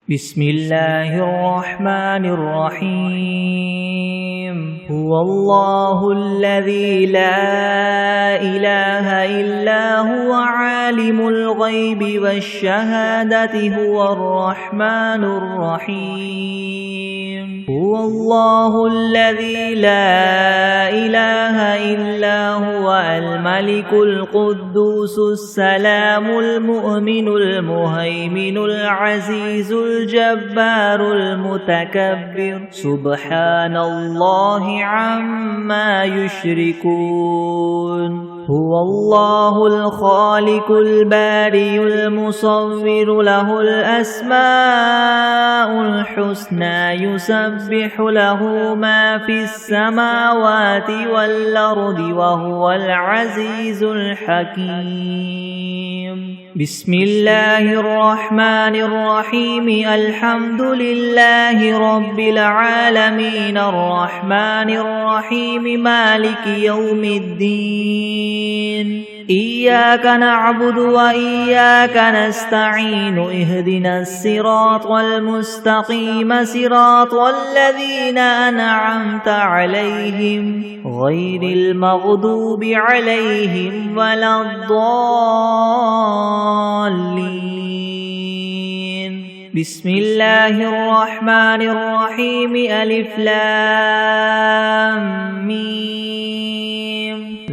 بسم الله الرحمن الرحيم هو الله الذي لا إله إلا هو عالم الغيب والشهادة هو الرحمن الرحيم هو الله الذي لا إله إلا هو الملك القدوس السلام المؤمن المهيمن العزيز الجبار المتكبر سبحان الله عما يشركون هو الله الخالق البارئ المصور له الأسماء الحسنى يسبح له ما في السماوات والأرض وهو العزيز الحكيم بسم الله الرحمن الرحيم الحمد لله رب العالمين الرحمن الرحيم مالك يوم الدين إياك نعبد وإياك نستعين اهدنا الصراط المستقيم صراط الذين أنعمت عليهم غير المغضوب عليهم ولا الضالين بسم الله الرحمن الرحيم ألف لام ميم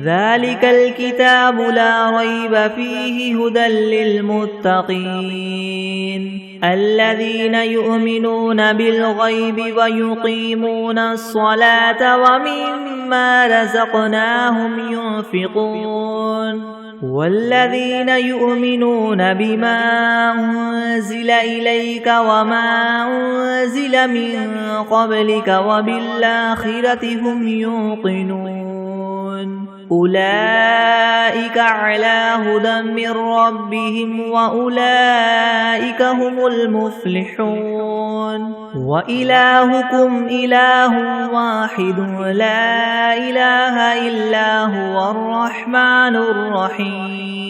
ذلك الكتاب لا ريب فيه هدى للمتقين الذين يؤمنون بالغيب ويقيمون الصلاة ومما رزقناهم ينفقون والذين يؤمنون بما أنزل إليك وما أنزل من قبلك وبالآخرة هم يوقنون أولئك على هدى من ربهم وأولئك هم المفلحون وإلهكم إله واحد لا إله إلا هو الرحمن الرحيم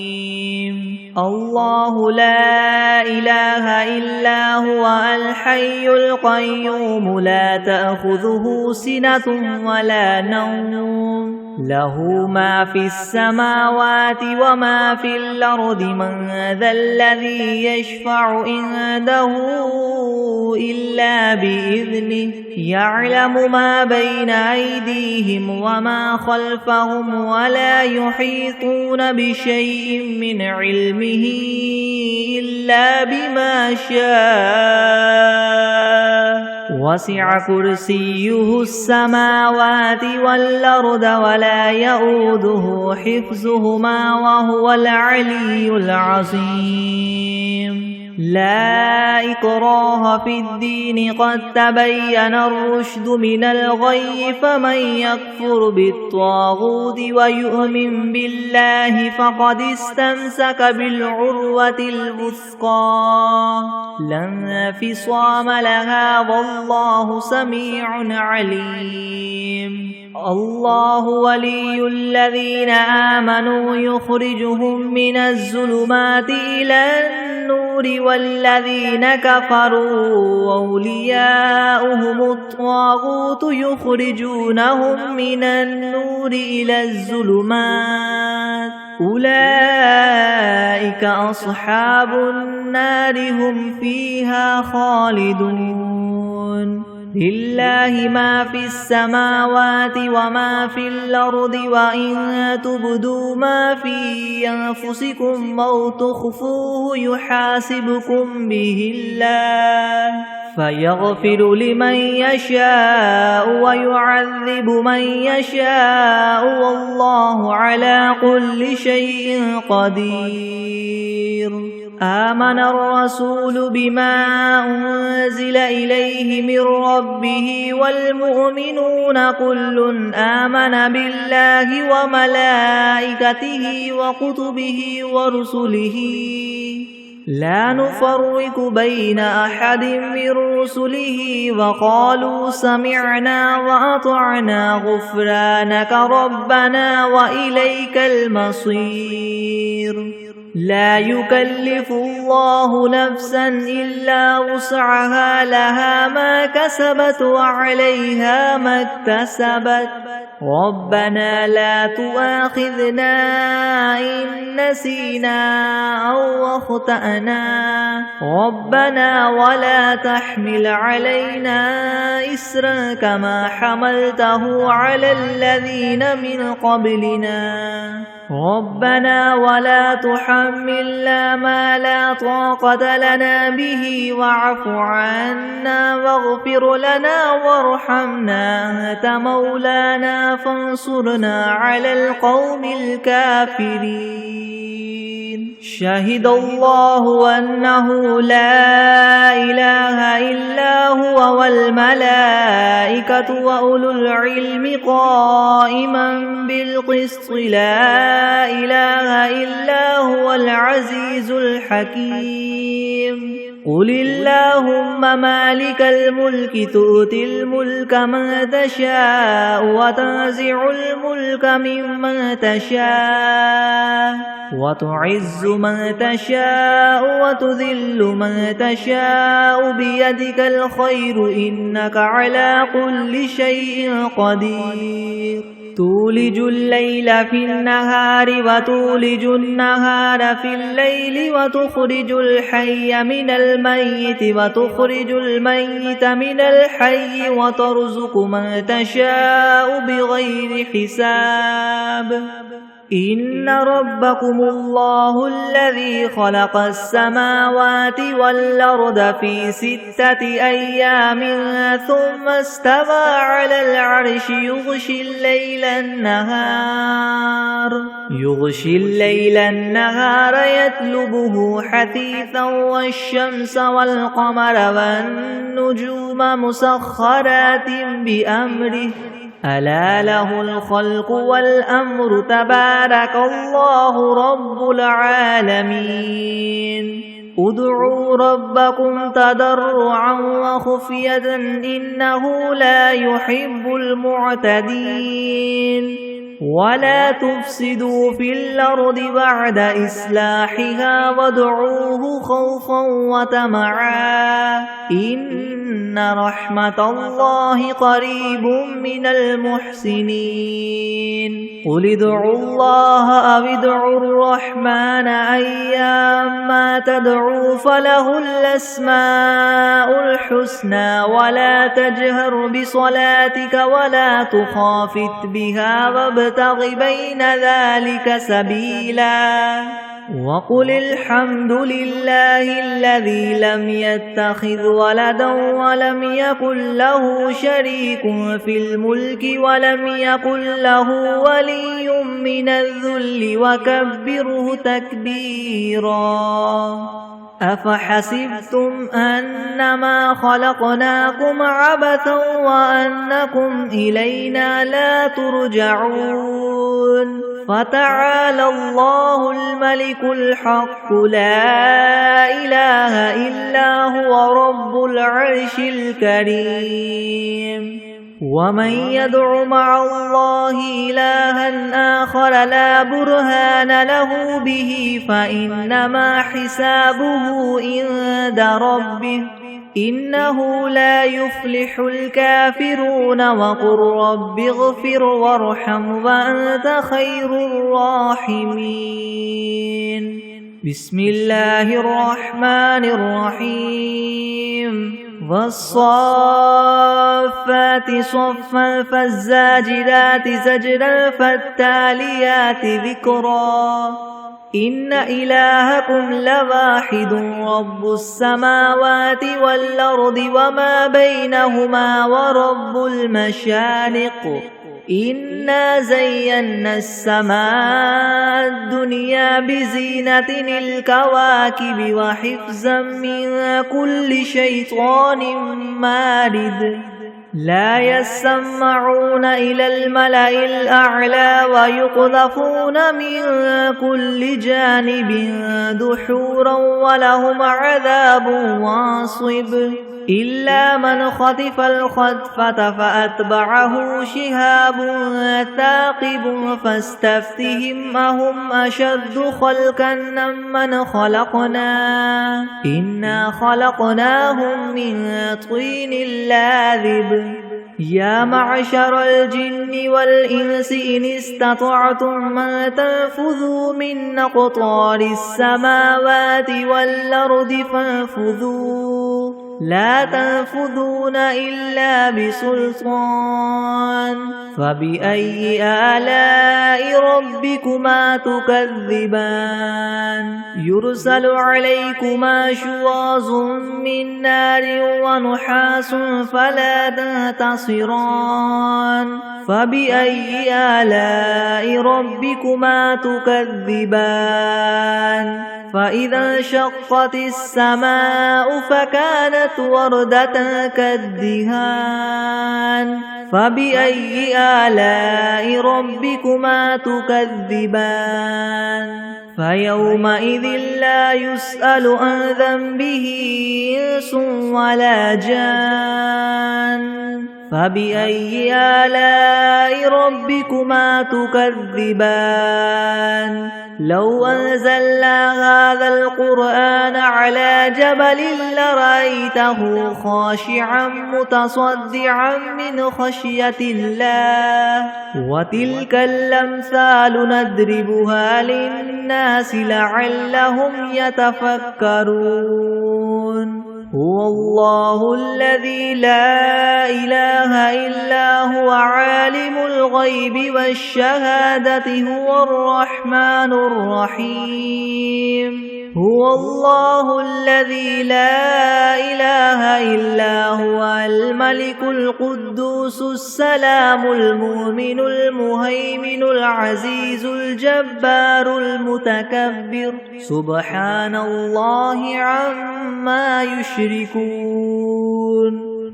الله لا إله إلا هو الحي القيوم لا تأخذه سنة ولا نوم له ما في السماوات وما في الأرض من ذا الذي يشفع عنده إلا بإذنه يعلم ما بين أيديهم وما خلفهم ولا يحيطون بشيء من علمه إلا بما شاء وسع كرسيه السماوات والأرض ولا يؤوده حفظهما وهو العلي العظيم لا إكراه في الدين قد تبين الرشد من الغي فمن يكفر بالطاغوت ويؤمن بالله فقد استمسك بالعروة الوثقى لا انفصام لها والله سميع عليم الله ولي الذين آمنوا يخرجهم من الظلمات إلى النور والذين كفروا أولياؤهم الطاغوت يخرجونهم من النور إلى الظلمات أولئك أصحاب النار هم فيها خالدون لله ما في السماوات وما في الأرض وإن تبدوا ما في أنفسكم أو تخفوه يحاسبكم به الله فيغفر لمن يشاء ويعذب من يشاء والله على كل شيء قدير آمن الرسول بما أنزل إليه من ربه والمؤمنون كل آمن بالله وملائكته وكتبه ورسله لا نفرق بين أحد من رسله وقالوا سمعنا وأطعنا غفرانك ربنا وإليك المصير لا يكلف الله نفسا إلا وسعها لها ما كسبت وعليها ما اكتسبت ربنا لا تؤاخذنا إن نسينا أو أخطأنا ربنا ولا تحمل علينا إسرا كما حملته على الذين من قبلنا ربنا ولا تحملنا ما لا طاقة لنا به واعف عنا واغفر لنا وارحمنا أنت مولانا فانصرنا على القوم الكافرين شهد الله أنه لا إله إلا هو والملائكة وأولو العلم قائما بالقسط لا إله إلا هو العزيز الحكيم قل اللهم مالك الملك تؤتي الملك من تشاء وتنزع الملك ممن تشاء وتعز من تشاء وتذل من تشاء بيدك الخير إنك على كل شيء قدير تولج الليل في النهار وتولج النهار في الليل وتخرج الحي من الميت وتخرج الميت من الحي وترزق من تشاء بغير حساب إن ربكم الله الذي خلق السماوات والأرض في 6 أيام ثم استوى على العرش يغشي الليل النهار يطلبه حثيثا والشمس والقمر والنجوم مسخرات بأمره ألا له الخلق والأمر تبارك الله رب العالمين ادعوا ربكم تضرعا وخفية إنه لا يحب المعتدين ولا تفسدوا في الأرض بعد إصلاحها وادعوه خوفا وطمعا إن رحمة الله قريب من المحسنين قل ادعوا الله أو ادعوا الرحمن أيما تدعوا فله الأسماء الحسنى ولا تجهر بصلاتك ولا تخافت بها وابتغ بين ذلك سبيلا وقل الحمد لله الذي لم يتخذ ولدا ولم يكن له شريك في الملك ولم يكن له ولي من الذل وكبره تكبيرا أفحسبتم أنما خلقناكم عبثا وأنكم إلينا لا ترجعون فتعالى الله الملك الحق لا إله إلا هو رب العرش الكريم ومن يدع مع الله إلها آخر لا برهان له به فإنما حسابه عند ربه إنه لا يفلح الكافرون وقل رب اغفر وارحم وأنت خير الراحمين بسم الله الرحمن الرحيم والصافات صفا فالزاجرات زجرا فالتاليات ذكرا إن إلهكم لواحد رب السماوات والأرض وما بينهما ورب المشارق إنا زينا السماء الدنيا بزينة الكواكب وحفظا من كل شيطان مارد لا يسمعون إلى الملأ الأعلى ويقذفون من كل جانب دحورا ولهم عذاب واصب إلا من خطف الخطفة فأتبعه شهاب ثاقب فاستفتهم أهم أشد خلقا ممن خلقنا إنا خلقناهم من طين لاذب يا معشر الجن والإنس إن استطعتم أن تنفذوا من أقطار السماوات والأرض فانفذوا لا تنفذون إلا بسلطان فبأي آلاء ربكما تكذبان يرسل عليكما شواظ من نار ونحاس فلا تنتصران فبأي آلاء ربكما تكذبان فإذا انشقت السماء فكانت وردة كالدهان فبأي آلاء ربكما تكذبان فيومئذ لا يسأل عن ذنبه إنس ولا جان فبأي آلاء ربكما تكذبان لو أنزلنا هذا القرآن على جبل لرأيته خاشعا متصدعا من خشية الله وتلك الأمثال نضربها للناس لعلهم يتفكرون هو الله الذي لا إله إلا هو عالم الغيب والشهادة هو الرحمن الرحيم هو الله الذي لا إله إلا هو الملك القدوس السلام المؤمن المهيمن العزيز الجبار المتكبر سبحان الله عما يشركون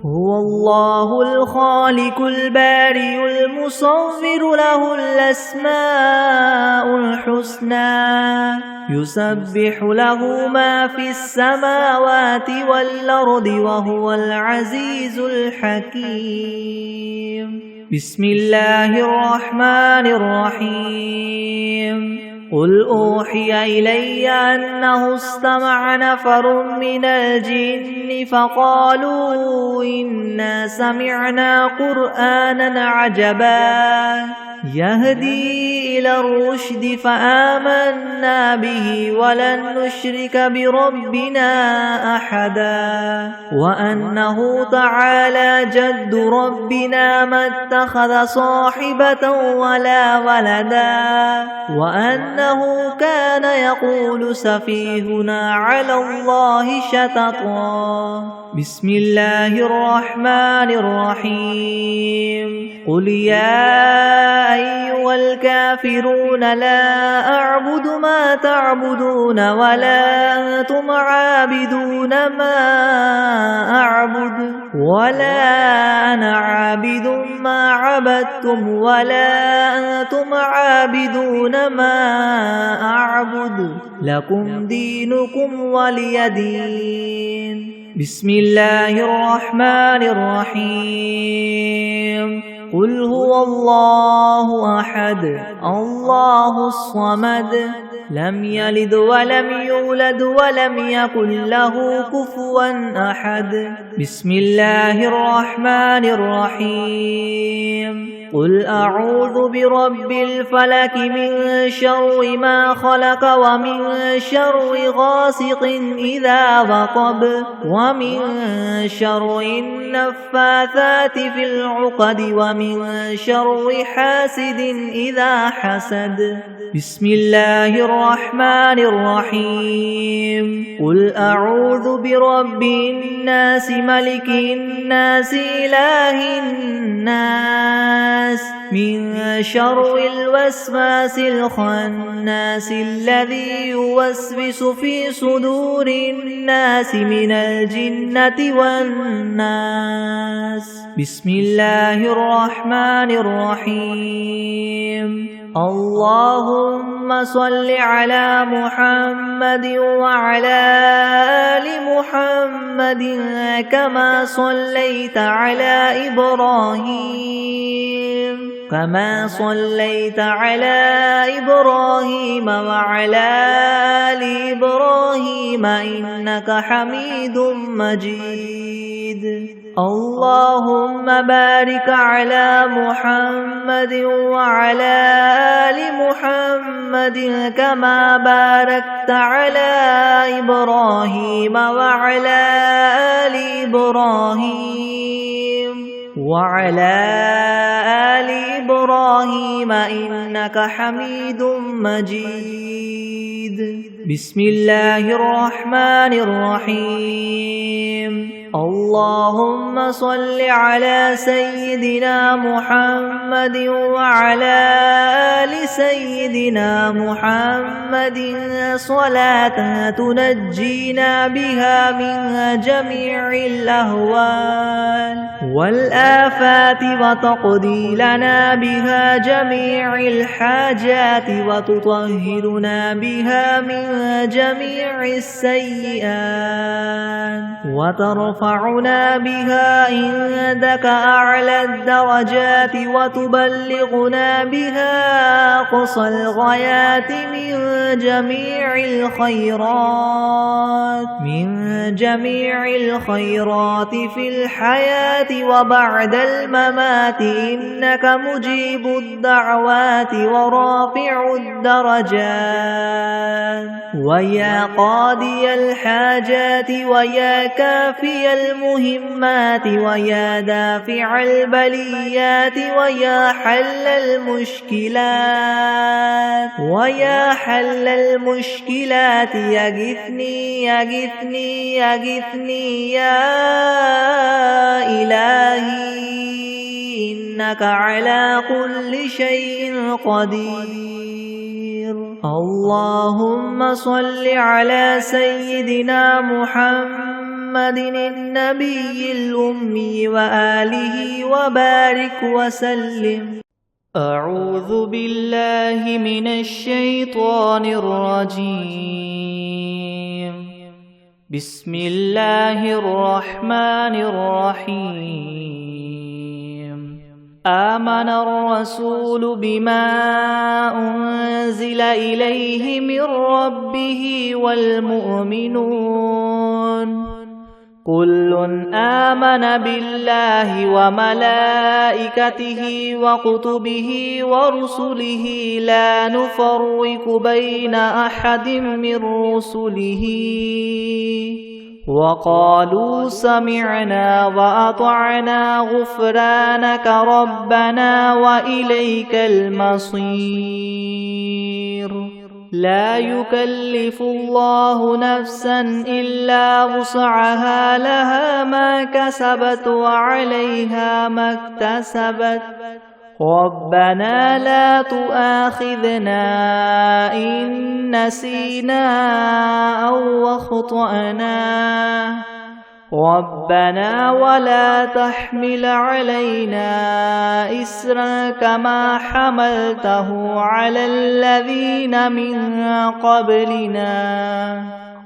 هو الله الخالق البارئ المصور له الأسماء الحسنى يسبح له ما في السماوات والأرض وهو العزيز الحكيم بسم الله الرحمن الرحيم قل أوحي إلي أنه استمع نفر من الجن فقالوا إنا سمعنا قرآنا عجبا يهدي إلى الرشد فآمنا به ولن نشرك بربنا أحدا وأنه تعالى جد ربنا ما اتخذ صاحبة ولا ولدا وأنه كان يقول سفيهنا على الله شططا بسم الله الرحمن الرحيم قل يا أيها الكافرون لا أعبد ما تعبدون ولا أنتم عابدون ما أعبد ولا أنا عابد ما عبدتم ولا أنتم عابدون ما أعبد لكم دينكم ولي دين بسم الله الرحمن الرحيم قل هو الله أحد الله الصمد لم يلد ولم يولد ولم يكن له كفوا أحد بسم الله الرحمن الرحيم قل أعوذ برب الفلك من شر ما خلق ومن شر غاسق إذا وقب ومن شر النفاثات في العقد ومن شر حاسد إذا حسد بسم الله الرحمن الرحيم قل أعوذ برب الناس ملك الناس إله الناس من شر الوسواس الخناس الذي يوسوس في صدور الناس من الجنة والناس بسم الله الرحمن الرحيم اللهم صل على محمد وعلى آل محمد كما صليت على إبراهيم وعلى آل إبراهيم إنك حميد مجيد اللهم بارك على محمد وعلى آل محمد كما باركت على إبراهيم وعلى آل إبراهيم إنك حميد مجيد بسم الله الرحمن الرحيم اللهم صل على سيدنا محمد وعلى آل سيدنا محمد صلاة تنجينا بها من جميع الأهوال والآفات وتقضي لنا بها جميع الحاجات وتطهرنا بها من جميع السيئات وترفعنا بها عندك أعلى الدرجات وتبلغنا بها أقصى الغايات من جميع الخيرات في الحياة وبعد الممات إنك مجيب الدعوات ورافع الدرجات ويا قاضي الحاجات ويا كافي المهمات ويا دافع البليات ويا حل المشكلات يغثني يا إلهي إنك على كل شيء قدير اللهم صل على سيدنا محمد النبي الأمي وآله وبارك وسلم أعوذ بالله من الشيطان الرجيم بسم الله الرحمن الرحيم آمن الرسول بما أنزل إليه من ربه والمؤمنون كل آمن بالله وملائكته وكتبه ورسله لا نفرق بين أحد من رسله وقالوا سمعنا وأطعنا غفرانك ربنا وإليك المصير لا يكلف الله نفسا إلا وسعها لها ما كسبت وعليها ما اكتسبت ربنا لا تؤاخذنا إن نسينا أو أخطأنا ربنا ولا تحمل علينا إسرا كما حملته على الذين من قبلنا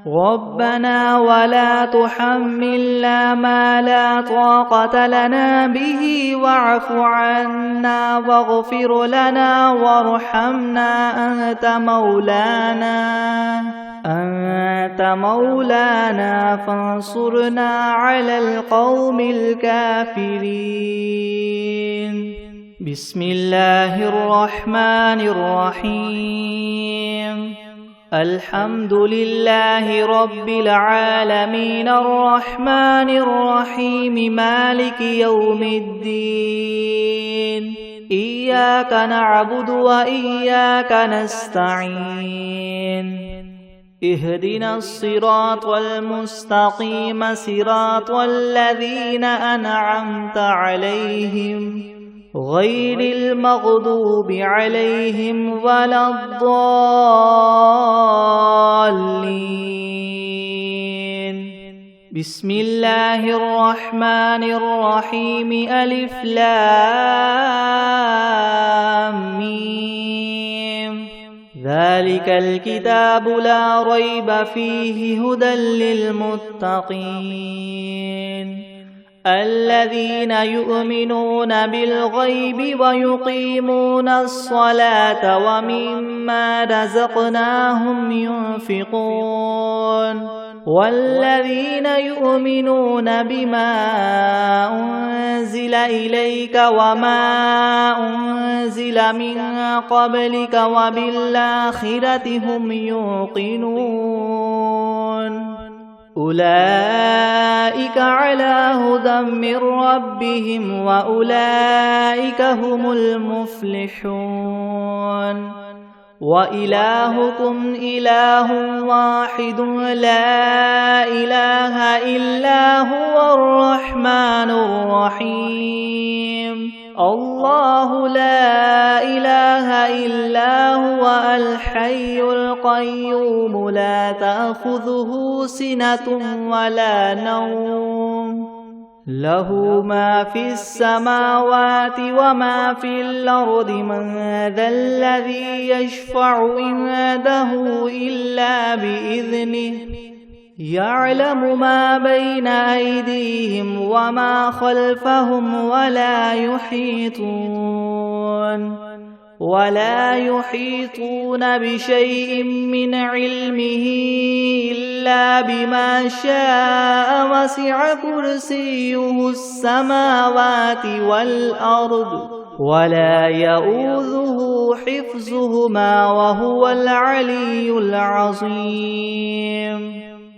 ربنا ولا تحملنا ما لا طاقة لنا به واعف عنا واغفر لنا وارحمنا أنت مولانا فانصرنا على القوم الكافرين بسم الله الرحمن الرحيم الحمد لله رب العالمين الرحمن الرحيم مالك يوم الدين إياك نعبد وإياك نستعين اهدنا الصراط المستقيم صراط الذين أنعمت عليهم غير المغضوب عليهم ولا الضالين. بسم الله الرحمن الرحيم ألف لام ميم ذلك الكتاب لا ريب فيه هدى للمتقين الذين يؤمنون بالغيب ويقيمون الصلاة ومما رزقناهم ينفقون والذين يؤمنون بما أنزل إليك وما أنزل من قبلك وبالآخرة هم يوقنون أولئك على هدى من ربهم وأولئك هم المفلحون وإلهكم إله واحد لا إله إلا هو الرحمن الرحيم الله لا إله إلا هو الحي القيوم لا تأخذه سنة ولا نوم له ما في السماوات وما في الأرض من ذا الذي يشفع عنده إلا بإذنه يعلم ما بين أيديهم وما خلفهم ولا يحيطون بشيء من علمه إلا بما شاء وسع كرسيه السماوات والأرض ولا يؤوده حفظهما وهو العلي العظيم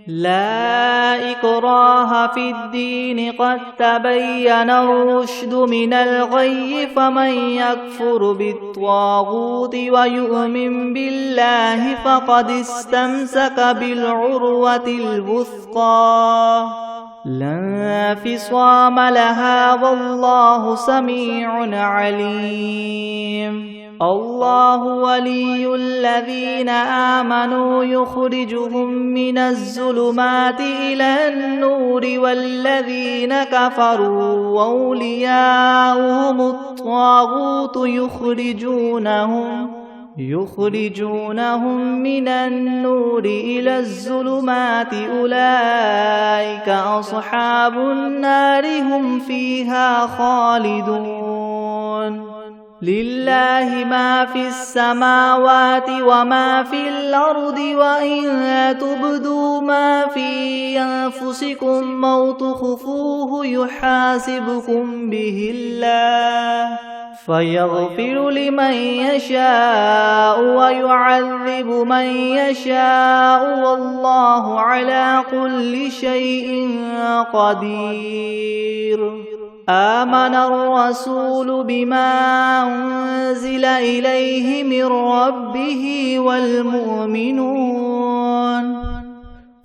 لا إكراه في الدين قد تبين الرشد من الغي فمن يكفر بالطاغوت ويؤمن بالله فقد استمسك بالعروة الوثقى لا انفصام لها والله سميع عليم الله ولي الذين آمنوا يخرجهم من الظلمات إلى النور والذين كفروا وأولياؤهم الطاغوت يخرجونهم من النور إلى الظلمات أولئك أصحاب النار هم فيها خالدون لله ما في السماوات وما في الأرض وإن تبدوا ما في أنفسكم أو تخفوه يحاسبكم به الله فيغفر لمن يشاء ويعذب من يشاء والله على كل شيء قدير آمن الرسول بما أنزل إليه من ربه والمؤمنون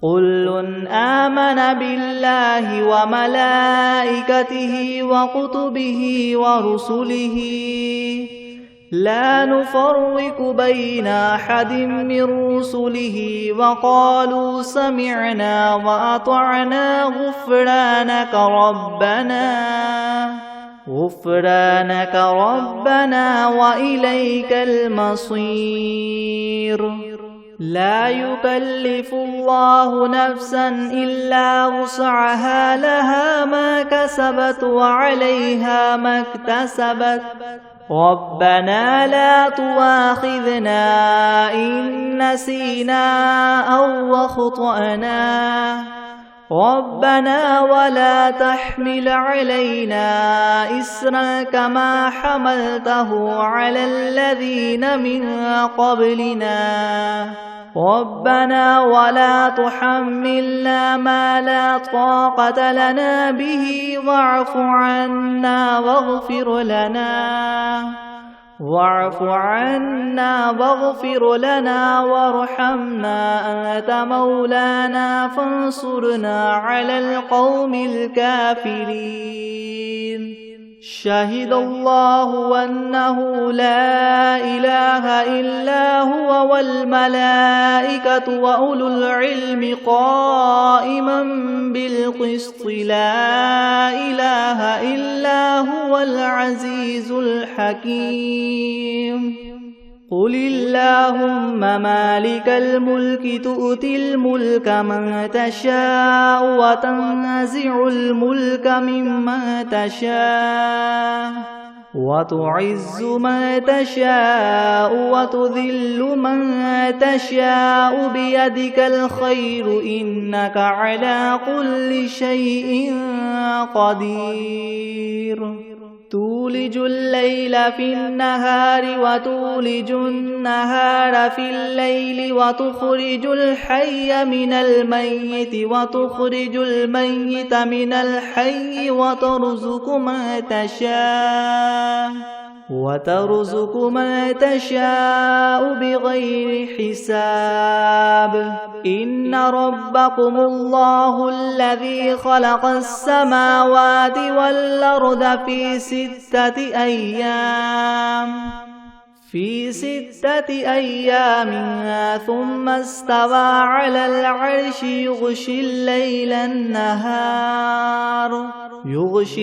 كل آمن بالله وملائكته وكتبه ورسله لا نفرق بين أحد من رسله وقالوا سمعنا وأطعنا غفرانك ربنا وإليك المصير لا يكلف الله نفسا إلا وسعها لها ما كسبت وعليها ما اكتسبت ربنا لا تؤاخذنا إن نسينا أو أخطأنا ربنا ولا تحمل علينا إسرا كما حملته على الذين من قبلنا ربنا ولا تحملنا ما لا طاقة لنا به واعف عنا واغفر لنا وارحمنا أنت مولانا فانصرنا على القوم الكافرين. شهد الله أنه لا إله إلا هو والملائكة وأولو العلم قائما بالقسط لا إله إلا هو العزيز الحكيم. قل اللهم مالك الملك تؤتي الملك من تشاء وتنزع الملك ممن تشاء وتعز من تشاء وتذل من تشاء بيدك الخير إنك على كل شيء قدير. تولج الليل في النهار وتولج النهار في الليل وتخرج الحي من الميت وتخرج الميت من الحي وترزق من تشاء بغير حساب. إن ربكم الله الذي خلق السماوات والأرض في 6 أيام ثم استوى على العرش يغشي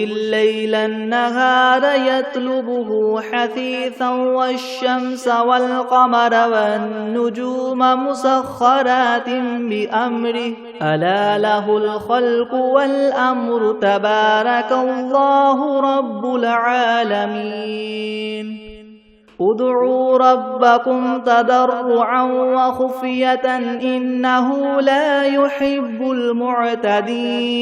الليل النهار يطلبه حثيثا والشمس والقمر والنجوم مسخرات بأمره ألا له الخلق والأمر تبارك الله رب العالمين. ادعوا ربكم تضرعا وخفية إنه لا يحب المعتدين.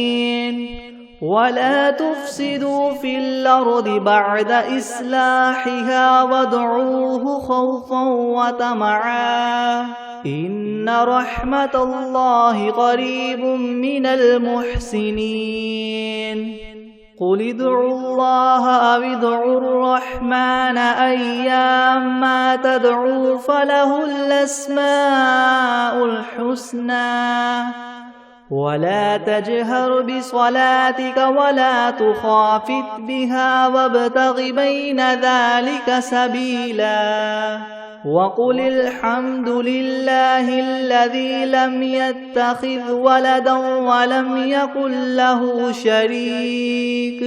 ولا تفسدوا في الأرض بعد إصلاحها وادعوه خوفا وطمعا إن رحمة الله قريب من المحسنين. قل ادعوا الله أو ادعوا الرحمن أيما تدعوا فله الأسماء الحسنى. ولا تجهر بصلاتك ولا تخافت بها وابتغ بين ذلك سبيلا. وقل الحمد لله الذي لم يتخذ ولدا ولم يكن له شريك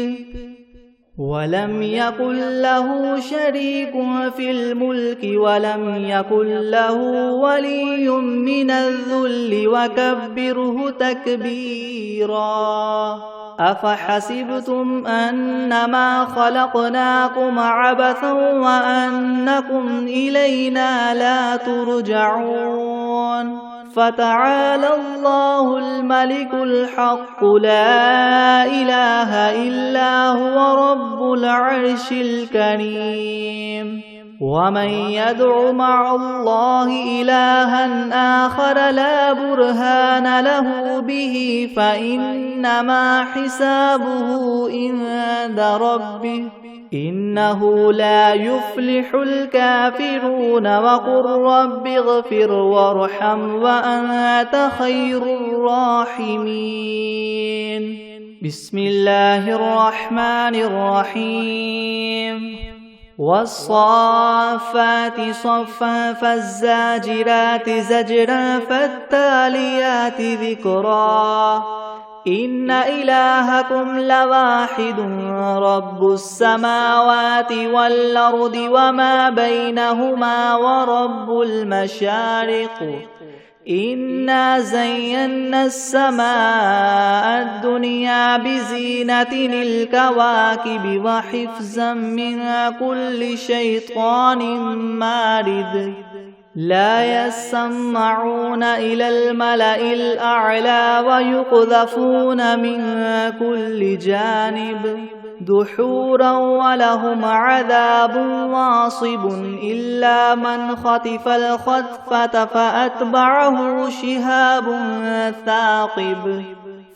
في الملك ولم يكن له ولي من الذل وكبره تكبيرا. أفحسبتم أنما خلقناكم عبثا وأنكم إلينا لا ترجعون. فتعالى الله الملك الحق لا إله إلا هو رب العرش الكريم. ومن يدع مع الله إلها آخر لا برهان له به فإنما حسابه عند ربه إنه لا يفلح الكافرون. وقل رب اغفر وارحم وأنت خير الراحمين. بسم الله الرحمن الرحيم. والصافات صفا فالزاجرات زجرا فالتاليات ذكرا. إن إلهكم لواحد رب السماوات والأرض وما بينهما ورب المشارق. إنا زينا السماء الدنيا بزينة الكواكب وحفظا من كل شيطان مارد. لا يسمعون إلى الملأ الأعلى ويقذفون من كل جانب دحورا ولهم عذاب واصب إلا من خطف الخطفة فأتبعه شهاب ثاقب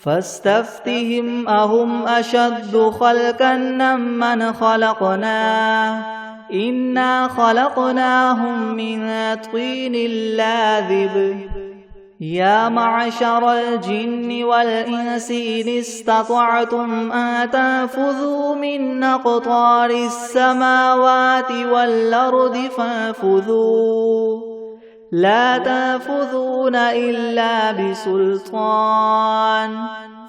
فاستفتهم أهم أشد خلقا ممن خلقنا إنا خلقناهم من طين لاذب يا معشر الجن والإنس إن استطعتم أن تنفذوا من أقطار السماوات والأرض فانفذوا لا تنفذون إلا بسلطان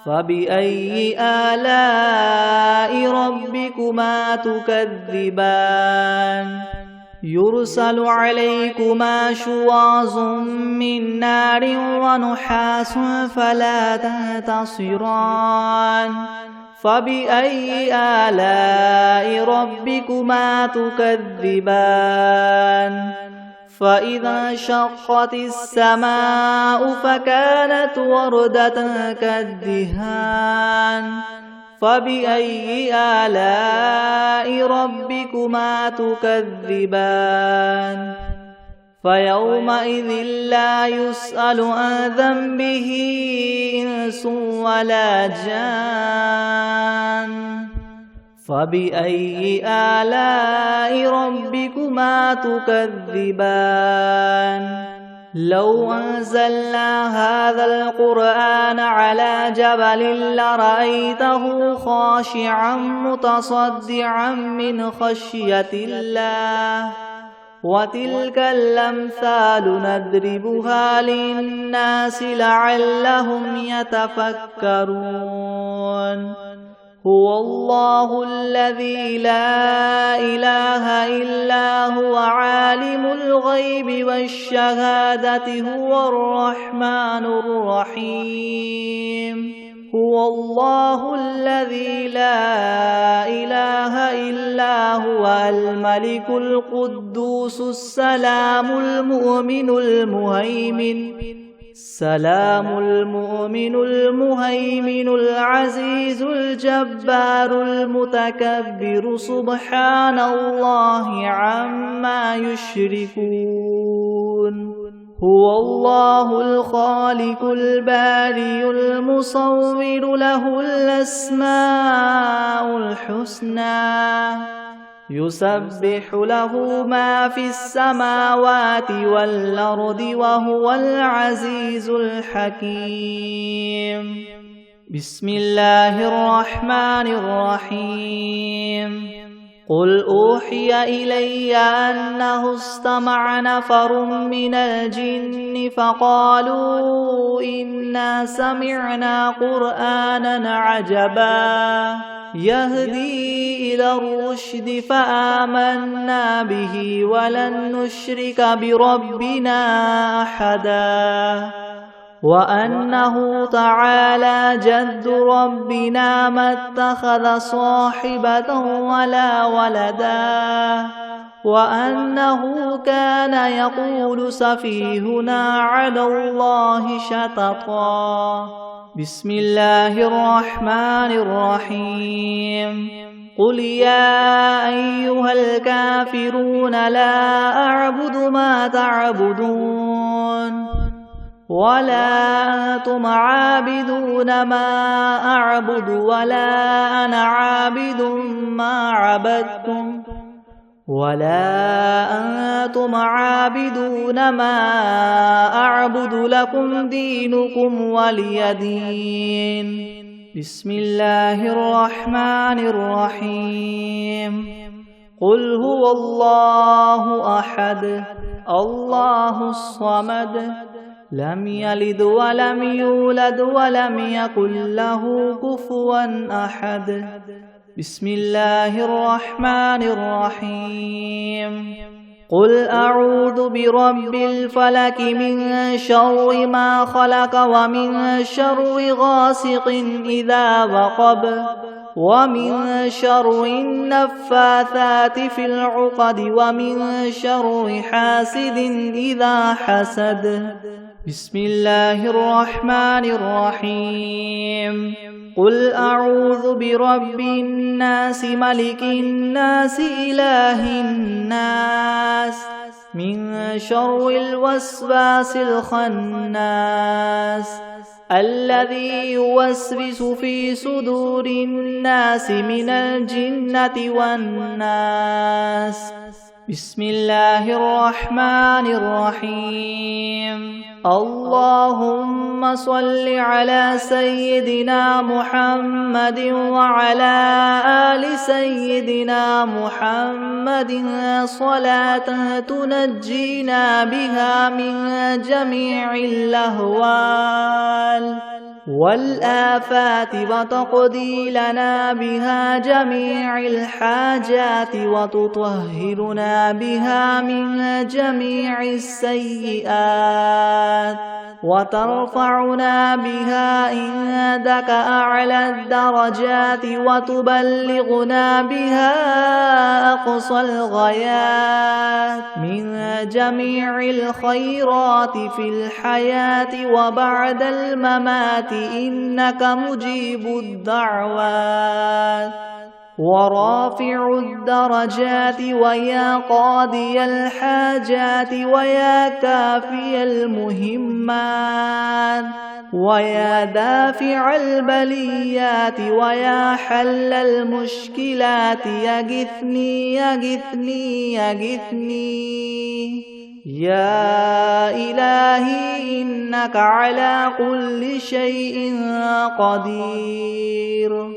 فبأي آلاء ربكما تكذبان يرسل عليكما شواظ من نار ونحاس فلا تنتصران فبأي آلاء ربكما تكذبان فإذا انشقت السماء فكانت وردة كالدهان فبأي آلاء ربكما تكذبان فيومئذ لا يسأل عن ذنبه إنس ولا جان فبأي آلاء ربكما تكذبان لو أنزلنا هذا القرآن على جبل لرأيته خاشعا متصدعا من خشية الله وتلك الأمثال نضربها للناس لعلهم يتفكرون هو الله الذي لا إله إلا هو عالم الغيب والشهادة هو الرحمن الرحيم هو الله الذي لا إله إلا هو الملك القدوس السلام المؤمن المهيمن العزيز الجبار المتكبر سبحان الله عما يشركون هو الله الخالق البارئ المصور له الأسماء الحسنى يسبح له ما في السماوات والأرض وهو العزيز الحكيم بسم الله الرحمن الرحيم قل أوحي إلي أنه استمع نفر من الجن فقالوا إنا سمعنا قرآنا عجبا يهدي إلى الرشد فآمنا به ولن نشرك بربنا أحدا وأنه تعالى جد ربنا ما اتخذ صاحبة ولا ولدا وأنه كان يقول سفيهنا على الله شططا بسم الله الرحمن الرحيم قل يا أيها الكافرون لا أعبد ما تعبدون ولا أنتم عابدون ما أعبد ولا أنا عابد ما عبدتم ولا أنتم عابدون ما أعبد لكم دينكم ولي دين بسم الله الرحمن الرحيم قل هو الله أحد الله الصمد لم يلد ولم يولد ولم يكن له كفوا أحد بسم الله الرحمن الرحيم قل أعوذ برب الفلك من شر ما خلق ومن شر غاسق إذا وقب ومن شر النفاثات في العقد ومن شر حاسد إذا حسد بسم الله الرحمن الرحيم قل أعوذ برب الناس ملك الناس إله الناس من شر الوسواس الخناس الذي يوسوس في صدور الناس من الجنة والناس. بسم الله الرحمن الرحيم. اللهم صل على سيدنا محمد وعلى آل سيدنا محمد صلاة تنجينا بها من جميع الأهوال والآفات وتقضي لنا بها جميع الحاجات وتطهرنا بها من جميع السيئات وترفعنا بها عندك أعلى الدرجات وتبلغنا بها أقصى الغايات من جميع الخيرات في الحياة وبعد الممات إنك مجيب الدعوات ورافع الدرجات ويا قاضي الحاجات ويا كافي المهمات ويا دافع البليات ويا حل المشكلات يغثني يغثني يغثني يا إلهي إنك على كل شيء قدير.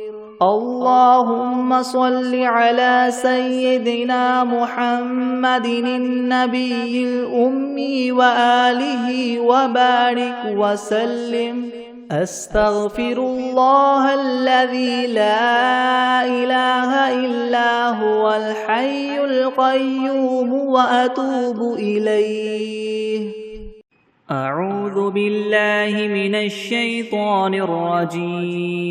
اللهم صل على سيدنا محمد النبي الأمي وآله وبارك وسلم. أستغفر الله الذي لا إله إلا هو الحي القيوم وأتوب إليه. أعوذ بالله من الشيطان الرجيم.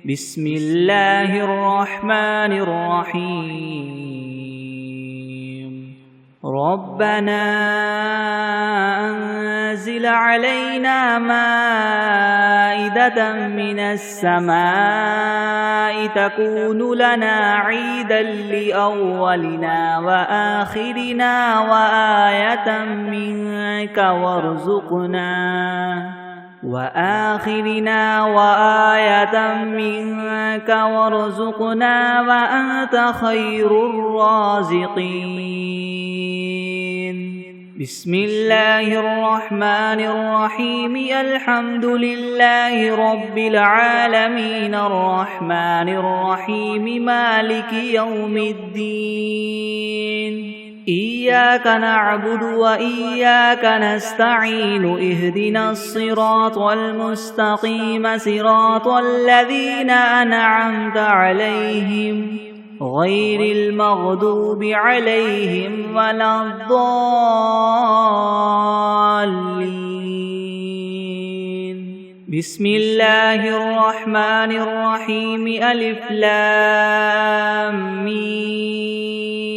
بسم الله الرحمن الرحيم. ربنا أنزل علينا مائدة من السماء تكون لنا عيدا لأولنا وآخرنا وآية منك وارزقنا وأنت خير الرازقين. بسم الله الرحمن الرحيم. الحمد لله رب العالمين الرحمن الرحيم مالك يوم الدين. إياك نعبد وإياك نستعين. اهدنا الصراط المستقيم صراط الذين أنعمت عليهم غير المغضوب عليهم ولا الضالين. بسم الله الرحمن الرحيم. ألف لام ميم.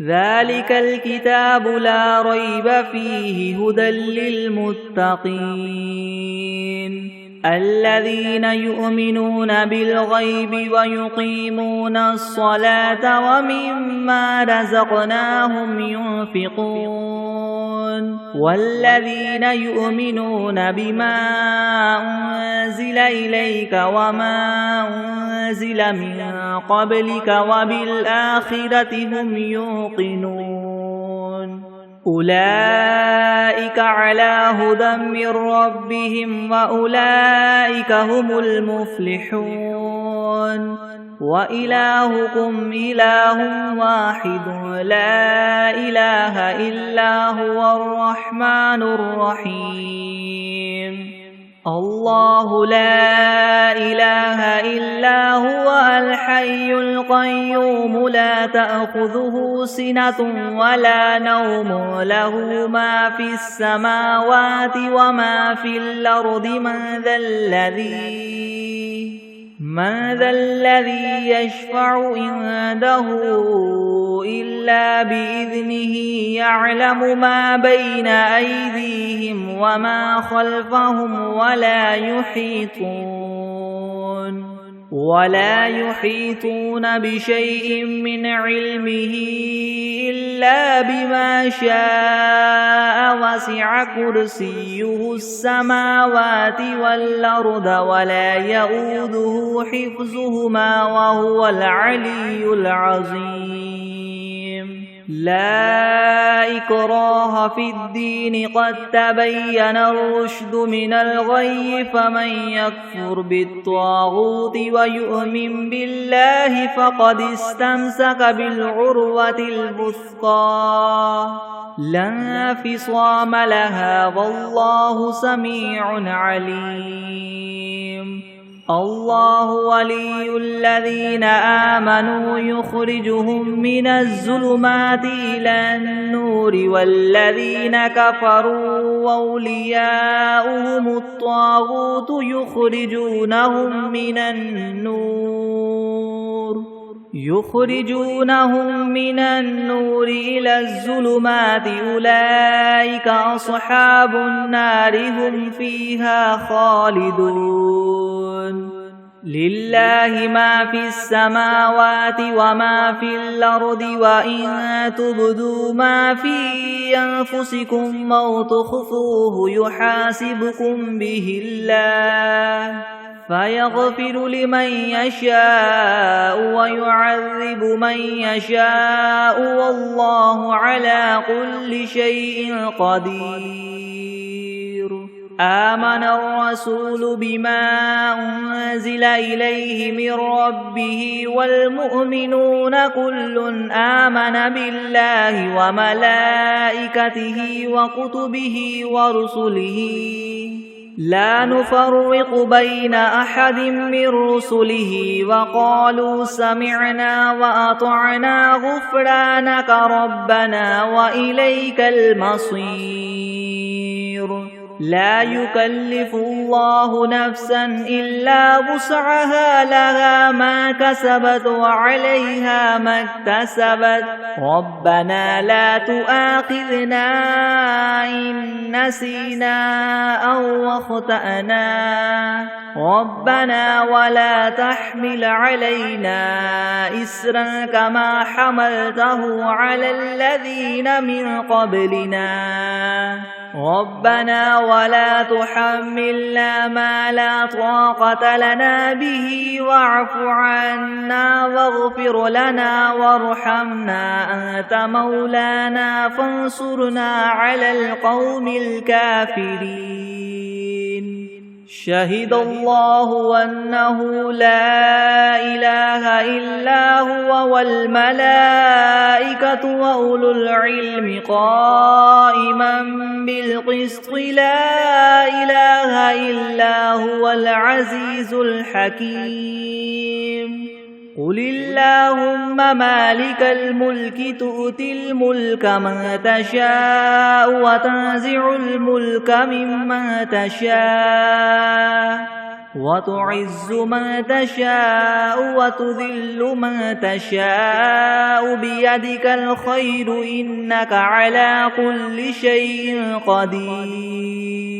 ذلك الكتاب لا ريب فيه هدى للمتقين الذين يؤمنون بالغيب ويقيمون الصلاة ومما رزقناهم ينفقون والذين يؤمنون بما أنزل إليك وما أنزل من قبلك وبالآخرة هم يوقنون أولئك على هدى من ربهم وأولئك هم المفلحون. وإلهكم إله واحد لا إله إلا هو الرحمن الرحيم. الله لا إله إلا هو الحي القيوم لا تأخذه سنة ولا نوم له ما في السماوات وما في الأرض من ذا الذي من ذا الذي يشفع عنده إلا بإذنه يعلم ما بين أيديهم وما خلفهم ولا يحيطون بشيء من علمه إلا بما شاء وسع كرسيه السماوات والأرض ولا يؤوده حفظهما وهو العلي العظيم لا إكراه في الدين قد تبين الرشد من الغي فمن يكفر بالطاغوت ويؤمن بالله فقد استمسك بالعروة الوثقى لا انفصام لها والله سميع عليم الله ولي الذين آمنوا يخرجهم من الظلمات إلى النور والذين كفروا وأولياؤهم الطاغوت يخرجونهم من النور إلى الظلمات أولئك أصحاب النار هم فيها خالدون لله ما في السماوات وما في الأرض وإن تبدوا ما في أنفسكم أو تخفوه يحاسبكم به الله فيغفر لمن يشاء ويعذب من يشاء والله على كل شيء قدير آمن الرسول بما أنزل إليه من ربه والمؤمنون كل آمن بالله وملائكته وكتبه ورسله لا نفرق بين أحد من رسله وقالوا سمعنا وأطعنا غفرانك ربنا وإليك المصير لا يكلف الله نفسا إلا وسعها لها ما كسبت وعليها ما اكتسبت ربنا لا تؤاخذنا إن نسينا أو أخطأنا ربنا ولا تحمل علينا إسرا كما حملته على الذين من قبلنا ربنا ولا تحملنا ما لا طاقة لنا به واعف عنا واغفر لنا وارحمنا أنت مولانا فانصرنا على القوم الكافرين شهد الله أنه لا إله إلا هو والملائكة وأولو العلم قائما بالقسط لا إله إلا هو العزيز الحكيم قل اللهم مالك الملك تؤتي الملك من تشاء وتنزع الملك ممن تشاء وتعز من تشاء وتذل من تشاء بيدك الخير إنك على كل شيء قدير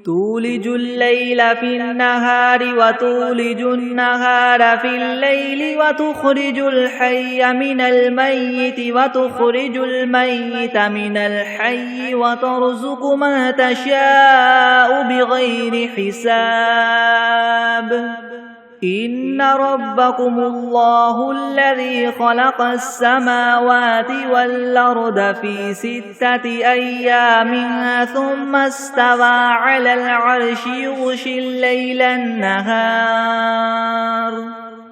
تولج الليل في النهار وتولج النهار في الليل وتخرج الحي من الميت وتخرج الميت من الحي وترزق من تشاء بغير حساب إن ربكم الله الذي خلق السماوات والأرض في 6 أيام ثم استوى على العرش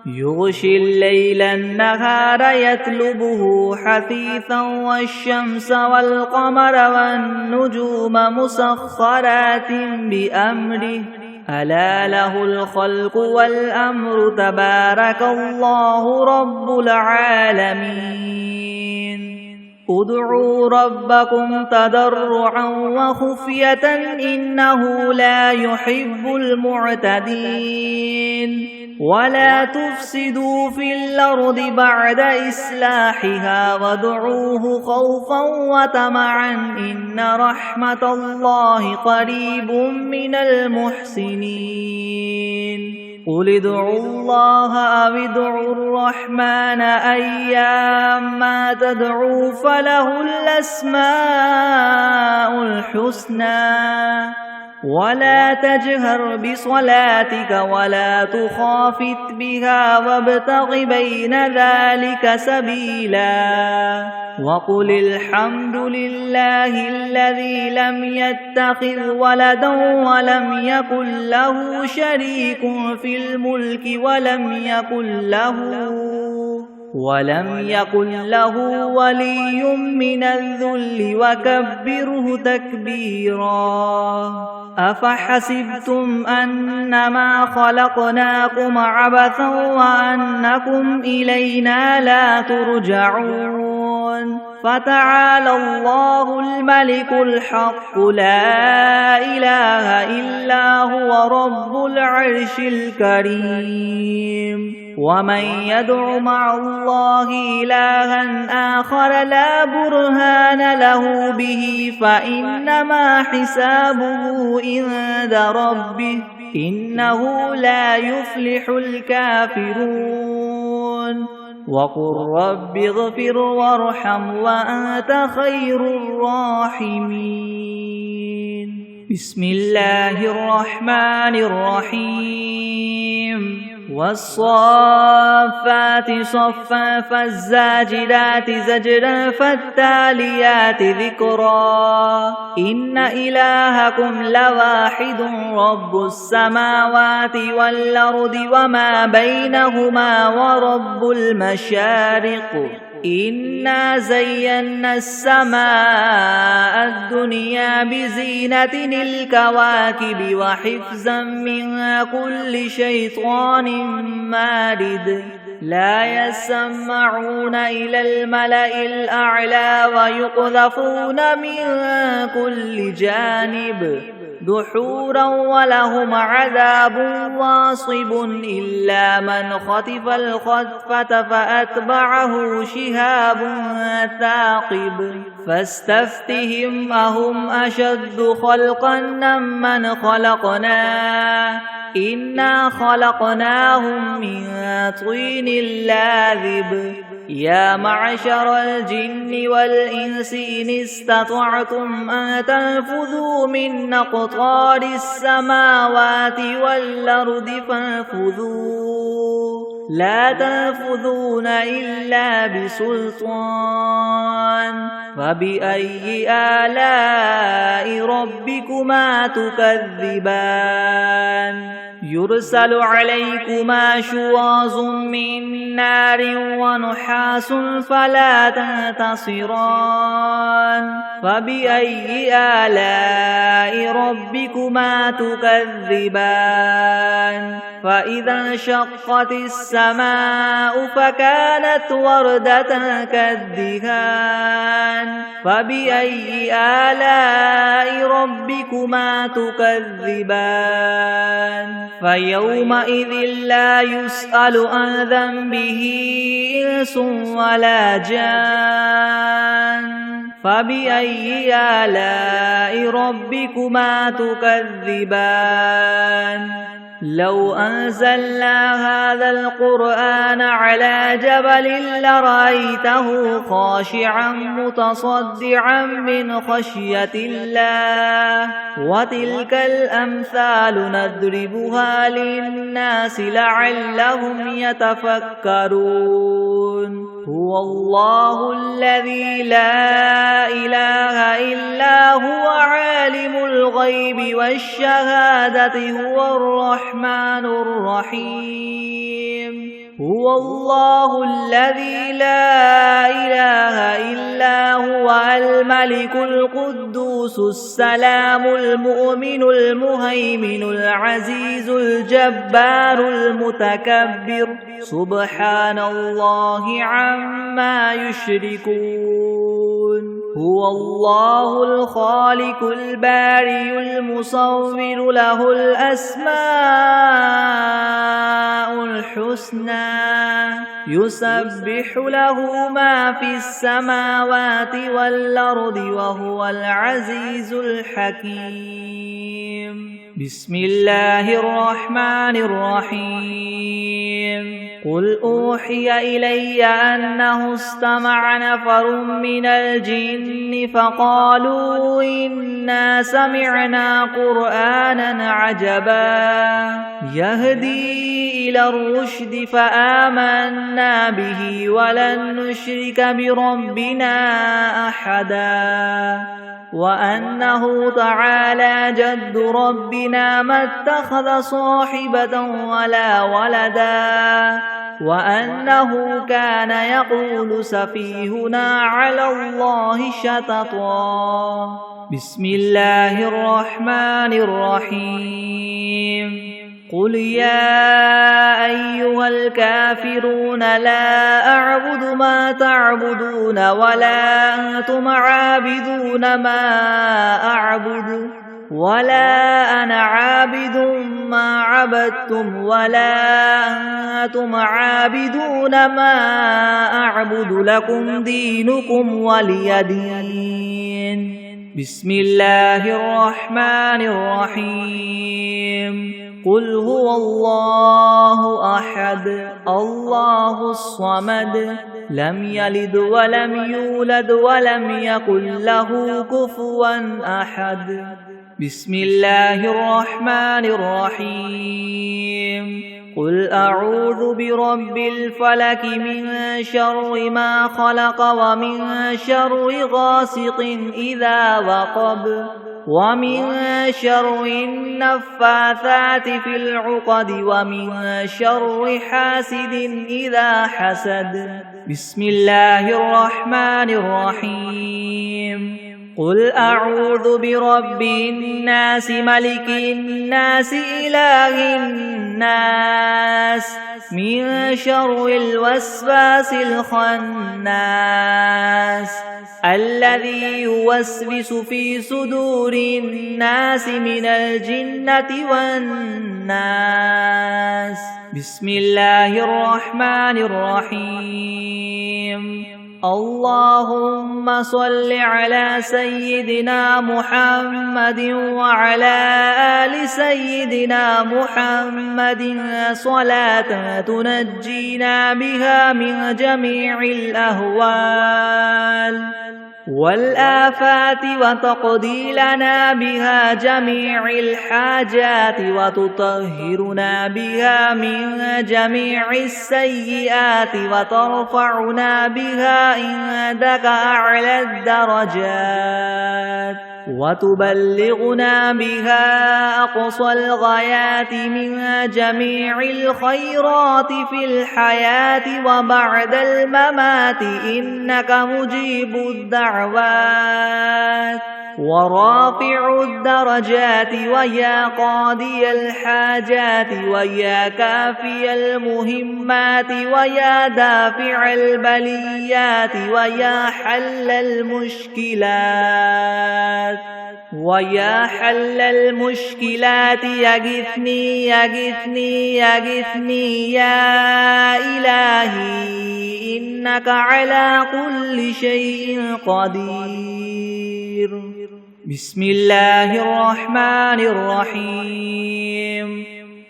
يغشي الليل النهار يطلبه حثيثا والشمس والقمر والنجوم مسخرات بأمره ألا له الخلق والأمر تبارك الله رب العالمين ادعوا ربكم تضرعا وخفية إنه لا يحب المعتدين ولا تفسدوا في الأرض بعد إصلاحها وادعوه خوفا وطمعا إن رحمة الله قريب من المحسنين قل ادعوا الله أو ادعوا الرحمن أيما تدعوا فله الأسماء الحسنى ولا تجهر بصلاتك ولا تخافت بها وابتغ بين ذلك سبيلا وقل الحمد لله الذي لم يتخذ ولدا ولم يكن له شريك في الملك ولم يكن له ولي من الذل وكبره تكبيرا أفحسبتم أنما خلقناكم عبثا وأنكم إلينا لا ترجعون فتعالى الله الملك الحق لا إله إلا هو رب العرش الكريم ومن يدع مع الله إلها آخر لا برهان له به فإنما حسابه عند ربه إنه لا يفلح الكافرون وقل رب اغفر وارحم وأنت خير الراحمين بسم الله الرحمن الرحيم والصافات صفا فالزاجرات زجرا فالتاليات ذكرا إن إلهكم لواحد رب السماوات والأرض وما بينهما ورب المشارق إنا زينا السماء الدنيا بزينة الكواكب وحفظا من كل شيطان مارد لا يسمعون إلى الملأ الأعلى ويقذفون من كل جانب دحورا ولهم عذاب واصب إلا من خطف الخطفة فأتبعه شهاب ثاقب فاستفتهم أهم أشد خلقا ممن خلقنا إنا خلقناهم من طين لاذب يا معشر الجن والإنس إن استطعتم أن تنفذوا من أقطار السماوات والأرض فانفذوا لا تنفذون إلا بسلطان فبأي آلاء ربكما تكذبان يرسل عليكما شواظ من نار ونحاس فلا تنتصران فبأي آلاء ربكما تكذبان فإذا انشقت السماء فكانت وردة كالدهان فبأي آلاء ربكما تكذبان فيومئذ لا يسأل عن ذنبه إنس ولا جان فبأي آلاء ربكما تكذبان لو أنزلنا هذا القرآن على جبل لرأيته خاشعا متصدعا من خشية الله وتلك الأمثال نضربها للناس لعلهم يتفكرون هو الله الذي لا إله إلا هو عالم الغيب والشهادة هو الرحمن الرحيم هو الله الذي لا إله إلا هو الملك القدوس السلام المؤمن المهيمن العزيز الجبار المتكبر سبحان الله عما يشركون هو الله الخالق البارئ المصور له الأسماء الحسنى يسبح له ما في السماوات والأرض وهو العزيز الحكيم بسم الله الرحمن الرحيم قل أوحي إلي أنه استمع نفر من الجن فقالوا إنا سمعنا قرآنا عجبا يهدي إلى الرشد فآمنا به ولن نشرك بربنا أحدا وأنه تعالى جد ربنا ما اتخذ صاحبة ولا ولدا وأنه كان يقول سفيهنا على الله شططا بسم الله الرحمن الرحيم قل يا أيها الكافرون لا أعبد ما تعبدون ولا أنتم عابدون ما أعبد ولا أنا عابد ما عبدتم ولا أنتم عابدون ما أعبد لكم دينكم ولي دين بسم الله الرحمن الرحيم قل هو الله أحد الله الصمد لم يلد ولم يولد ولم يكن له كفوا أحد بسم الله الرحمن الرحيم قل أعوذ برب الفلك من شر ما خلق ومن شر غاسق إذا وقب ومن شر النفاثات في العقد ومن شر حاسد إذا حسد بسم الله الرحمن الرحيم قل أعوذ برب الناس ملك الناس إله الناس من شر الوسواس الخناس الذي يوسوس في صدور الناس من الجنة والناس بسم الله الرحمن الرحيم اللهم صل على سيدنا محمد وعلى آل سيدنا محمد صلاة تنجينا بها من جميع الأهوال والآفات وتقضي لنا بها جميع الحاجات وتطهرنا بها من جميع السيئات وترفعنا بها عندك أعلى الدرجات وتبلغنا بها أقصى الغايات من جميع الخيرات في الحياة وبعد الممات إنك مجيب الدعوات ورافع الدرجات ويا قاضي الحاجات ويا كافي المهمات ويا دافع البليات ويا حل المشكلات يغثني يغثني يغثني يا إلهي إنك على كل شيء قدير بسم الله الرحمن الرحيم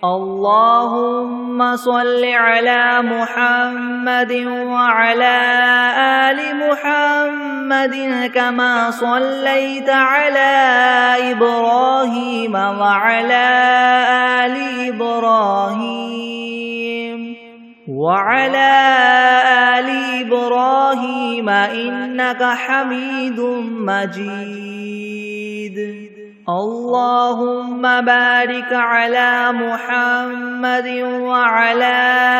اللهم صل على محمد وعلى آل محمد كما صليت على إبراهيم وعلى آل إبراهيم إنك حميد مجيد اللهم بارك على محمد وعلى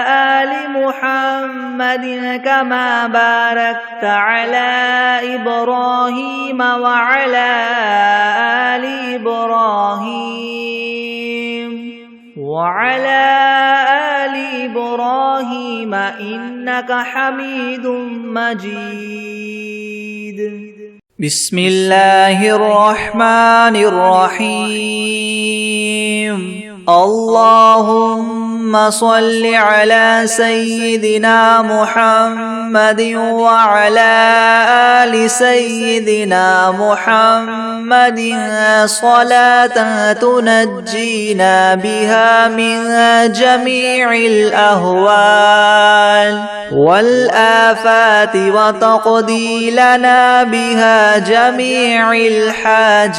آل محمد كما باركت على إبراهيم وعلى آل إبراهيم إنك حميد مجيد بسم الله الرحمن الرحيم. اللهم صل على سيدنا محمد وعلى آل سيدنا محمد صلاة تنجينا بها من جميع الأهوال والآفات وتقضي لنا بها جميع الحاجات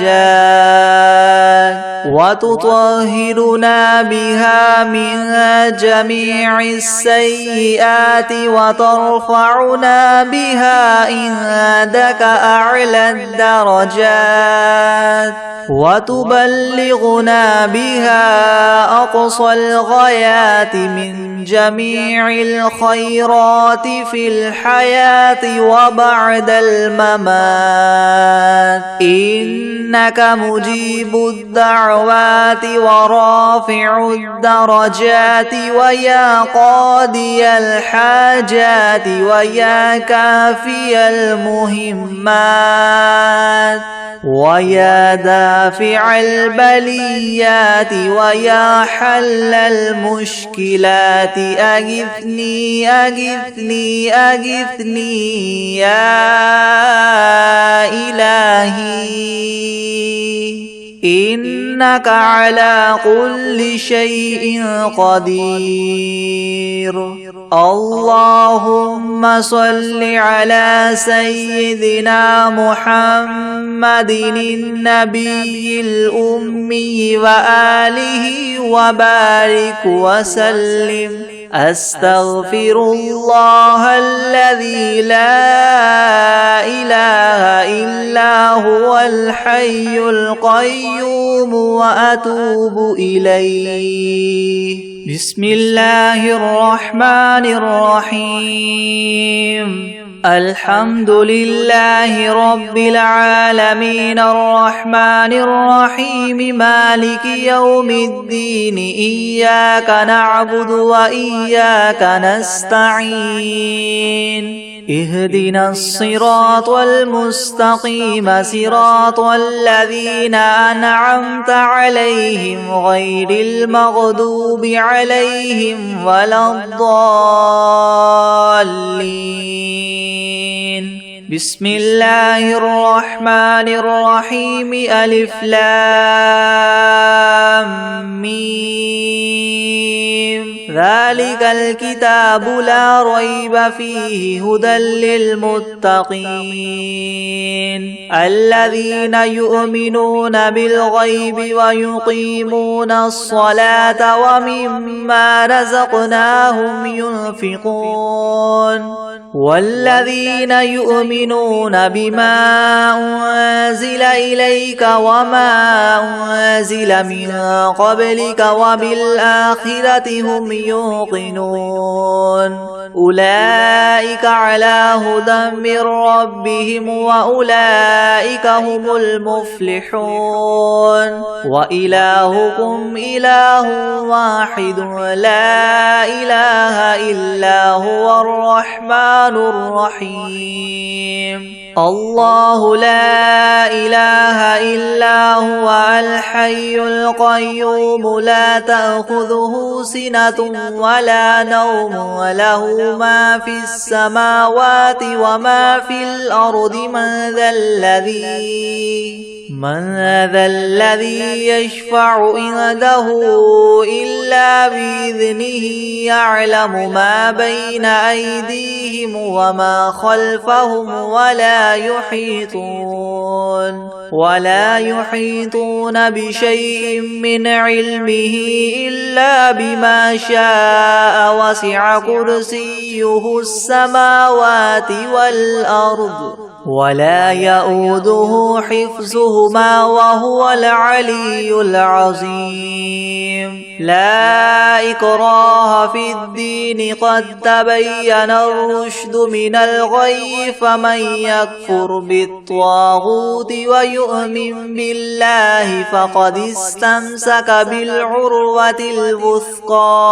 وتطهرنا بها من جميع السيئات وترفعنا بها عندك أعلى الدرجات وتبلغنا بها أقصى الغايات من جميع الخيرات في الحياة وبعد الممات إنك مجيب الدعوات ورافع الدرجات ويا قاضي الحاجات ويا كافي المهمات ويا دافع البليات ويا حل المشكلات أغثني أغثني أغثني يا إلهي إنك على كل شيء قدير. اللهم صل على سيدنا محمد النبي الأمي وآله وبارك وسلم. أستغفر الله الذي لا إله إلا هو الحي القيوم وأتوب إليه. بسم الله الرحمن الرحيم. الحمد لله رب العالمين الرحمن الرحيم مالك يوم الدين إياك نعبد وإياك نستعين اهدنا الصراط المستقيم صراط الذين أنعمت عليهم غير المغضوب عليهم ولا الضالين. بسم الله الرحمن الرحيم. ألف لام ميم. ذلك الكتاب لا ريب فيه هدى للمتقين الذين يؤمنون بالغيب ويقيمون الصلاة ومما رزقناهم ينفقون والذين يؤمنون بما أنزل إليك وما أنزل من قبلك وبالآخرة هم يوقنون أولئك على هدى من ربهم وأولئك هم المفلحون. وإلهكم إله واحد لا إله إلا هو الرحمن الرحيم. الله لا إله إلا هو الحي القيوم لا تأخذه سنة ولا نوم وله ما في السماوات وما في الأرض من ذا الذي يشفع عنده إلا بإذنه يعلم ما بين أيديهم وما خلفهم ولا يحيطون بشيء من علمه إلا بما شاء وسع كرسيه السماوات والأرض ولا يؤوده حفظهما وهو العلي العظيم. لا إكراه في الدين قد تبين الرشد من الغي فمن يكفر بالطاغوت ويؤمن بالله فقد استمسك بالعروة الوثقى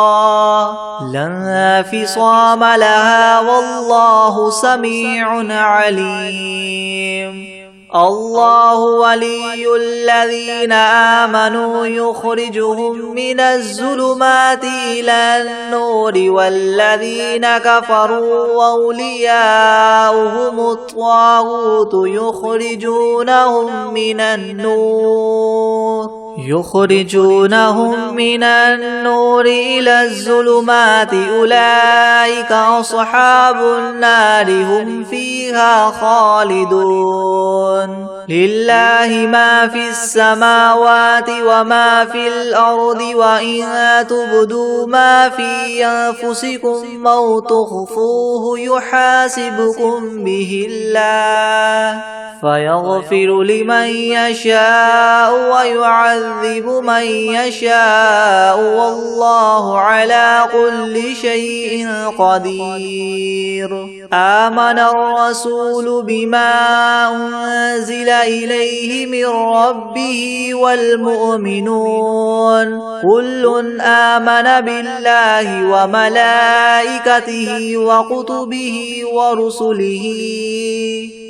لا انفصام لها والله سميع عليم. الله ولي الذين آمنوا يخرجهم من الظلمات إلى النور والذين كفروا أولياؤهم الطاغوت يخرجونهم من النور إلى الظلمات أولئك أصحاب النار هم فيها خالدون لله ما في السماوات وما في الأرض وإن تبدوا ما في أنفسكم أو تخفوه يحاسبكم به الله فيغفر لمن يشاء ويعذب من يشاء والله على كل شيء قدير آمن الرسول بما أنزل إليه من ربه والمؤمنون كل آمن بالله وملائكته وكتبه ورسله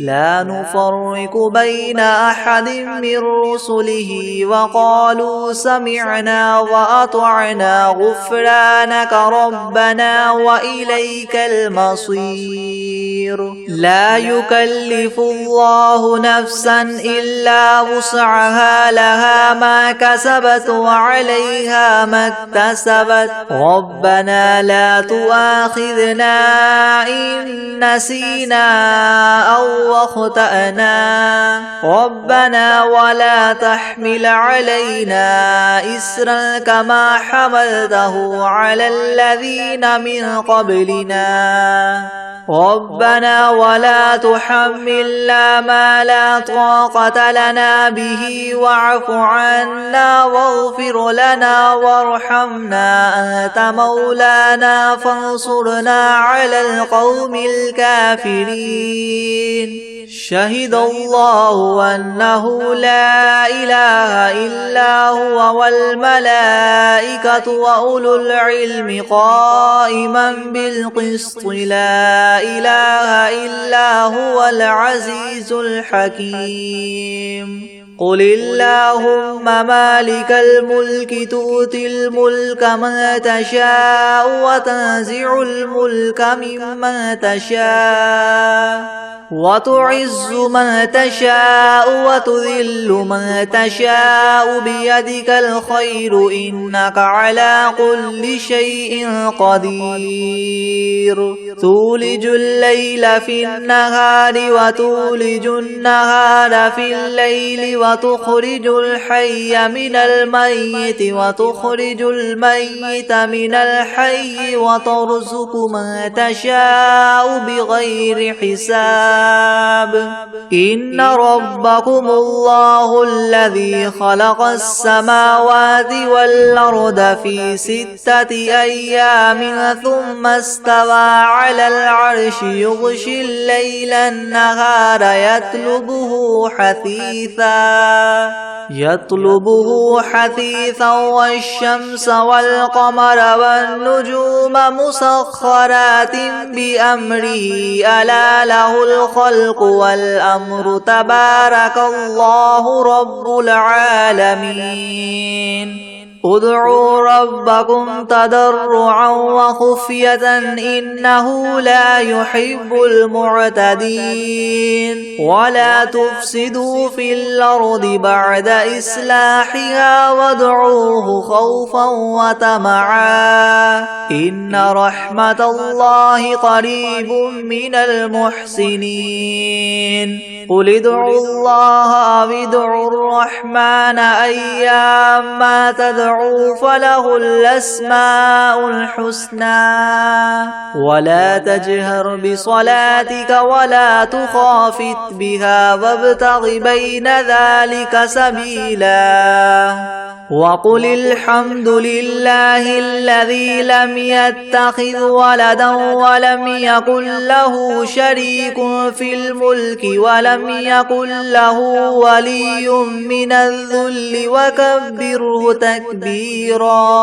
لا نفرق بين أحد من رسله وقالوا سمعنا وأطعنا غفرانك ربنا وإليك المصير لا يكلف الله نفسا إلا وسعها لها ما كسبت وعليها ما اكتسبت ربنا لا تؤاخذنا إن نسينا أو أخطأنا ربنا ولا تحمل علينا إسرا كما حملته على الذين من قبلنا ربنا ولا تحملنا ما لا طاقة لنا به واعف عنا واغفر لنا وارحمنا أنت مولانا فانصرنا على القوم الكافرين شهد الله أنه لا إله إلا هو والملائكة وأولو العلم قائما بالقسط لا إله إلا هو العزيز الحكيم قل اللهم مالك الملك تؤتي الملك من تشاء وتنزع الملك ممن تشاء وتعز من تشاء وتذل من تشاء بيدك الخير إنك على كل شيء قدير تولج الليل في النهار وتولج النهار في الليل وتخرج الحي من الميت وتخرج الميت من الحي وترزق من تشاء بغير حساب إن ربكم الله الذي خلق السماوات والأرض في 6 أيام ثم استوى على العرش يغشي الليل النهار يطلبه حثيثا والشمس والقمر والنجوم مسخرات بأمره ألا له الخلق والأمر تبارك الله رب العالمين ادعوا ربكم تضرعا وخفية إنه لا يحب المعتدين ولا تفسدوا في الأرض بعد إصلاحها وادعوه خوفا وطمعا إن رحمة الله قريب من المحسنين قل ادعوا الله أو ادعوا الرحمن أيما تدعوا فله الأسماء الحسنى ولا تجهر بصلاتك ولا تخافت بها وابتغ بين ذلك سبيلا وقل الحمد لله الذي لم يتخذ ولدا ولم يكن له شريك في الملك ولم يكن له ولي من الذل وكبره تكبيرا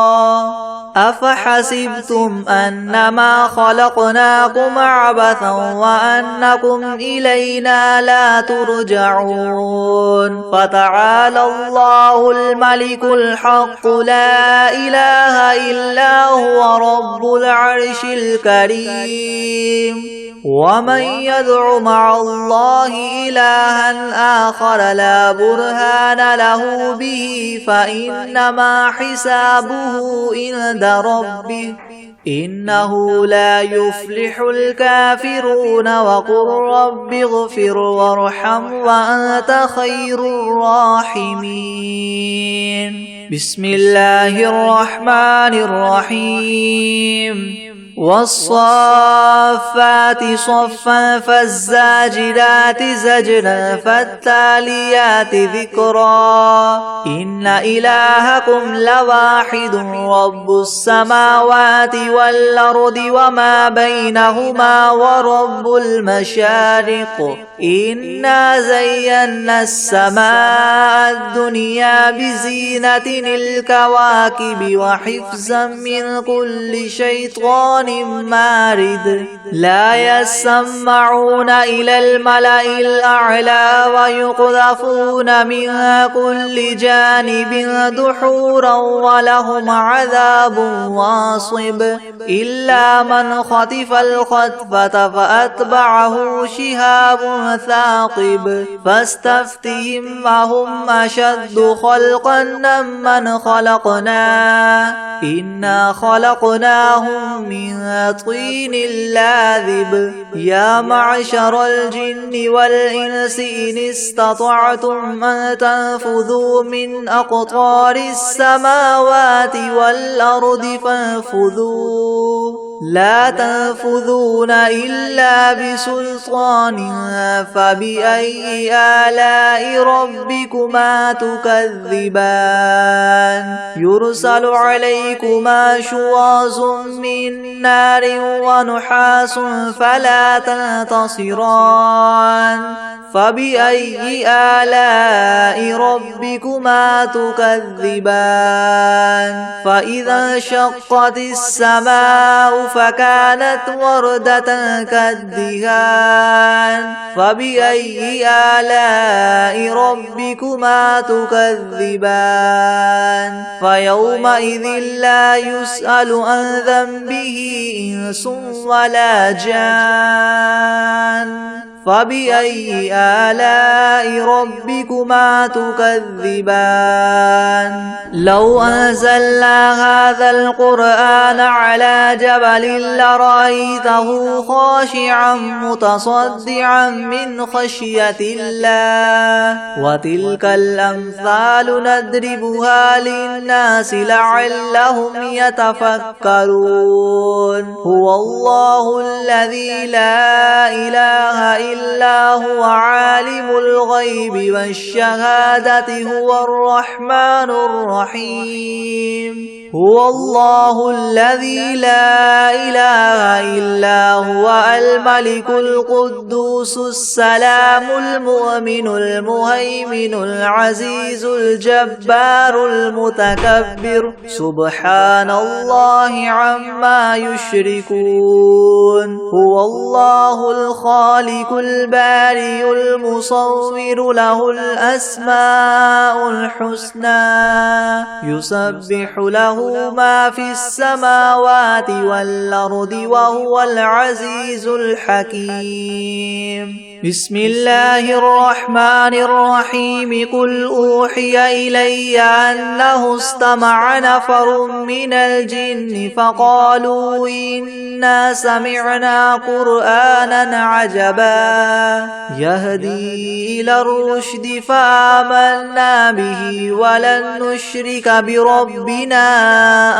أفحسبتم أنما خلقناكم عبثا وأنكم إلينا لا ترجعون فتعالى الله الملك الحق لا إله إلا هو رب العرش الكريم ومن يدع مع الله إلها آخر لا برهان له به فإنما حسابه عند ربه إنه لا يفلح الكافرون وقل رب اغفر وارحم وأنت خير الراحمين بسم الله الرحمن الرحيم والصافات صفا فالزاجرات زجرا فالتاليات ذكرا إن إلهكم لواحد رب السماوات والأرض وما بينهما ورب المشارق إنا زينا السماء الدنيا بزينة الكواكب وحفظا من كل شيطان مارد لا يسمعون إلى الملأ الأعلى ويقذفون من كل جانب دحورا ولهم عذاب واصب إلا من خطف الخطفة فأتبعه شهاب ثاقب فاستفتهم أهم أشد خلقا ممن خلقنا إنا خلقناهم من طين لاذب يا معشر الجن والإنس إن استطعتم أن تنفذوا من أقطار السماوات والأرض فانفذوا لا تنفذون إلا بسلطان فبأي آلاء ربكما تكذبان يرسل عليكما شواظ من نار ونحاس فلا تنتصران فبأي آلاء ربكما تكذبان فإذا انشقت السماء فكانت وردة كالدهان فبأي آلاء ربكما تكذبان فيومئذ لا يسأل عن ذنبه إنس ولا جان فبأي آلاء ربكما تكذبان لو أنزلنا هذا القرآن على جبل لرأيته خاشعا متصدعا من خشية الله وتلك الأمثال نضربها للناس لعلهم يتفكرون هو الله الذي لا إله إلا هو عالم الغيب والشهادة هو الرحمن الرحيم هو الله الذي لا إله إلا هو الملك القدوس السلام المؤمن المهيمن العزيز الجبار المتكبر سبحان الله عما يشركون هو الله الخالق البارئ المصور له الأسماء الحسنى يسبح له ما في السماوات والأرض وهو العزيز الحكيم بسم الله الرحمن الرحيم قل أوحي إلي أنه استمع نفر من الجن فقالوا إنا سمعنا قرآنا عجبا يهدي إلى الرشد فآمنا به ولن نشرك بربنا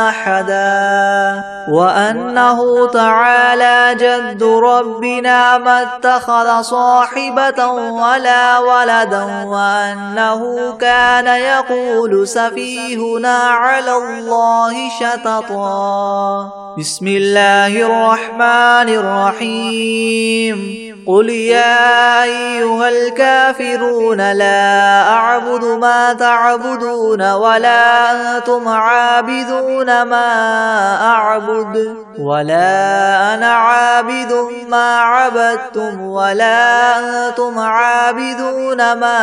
أحدا وأنه تعالى جد ربنا ما اتخذ صاحبا صاحبة ولا ولدا وأنه كان يقول سفيهنا على الله شططا. بسم الله الرحمن الرحيم. قل يا أيها الكافرون لا أعبد ما تعبدون ولا أنتم عابدون ما أعبد ولا أنا عابد ما عبدتم ولا أنتم عابدون ما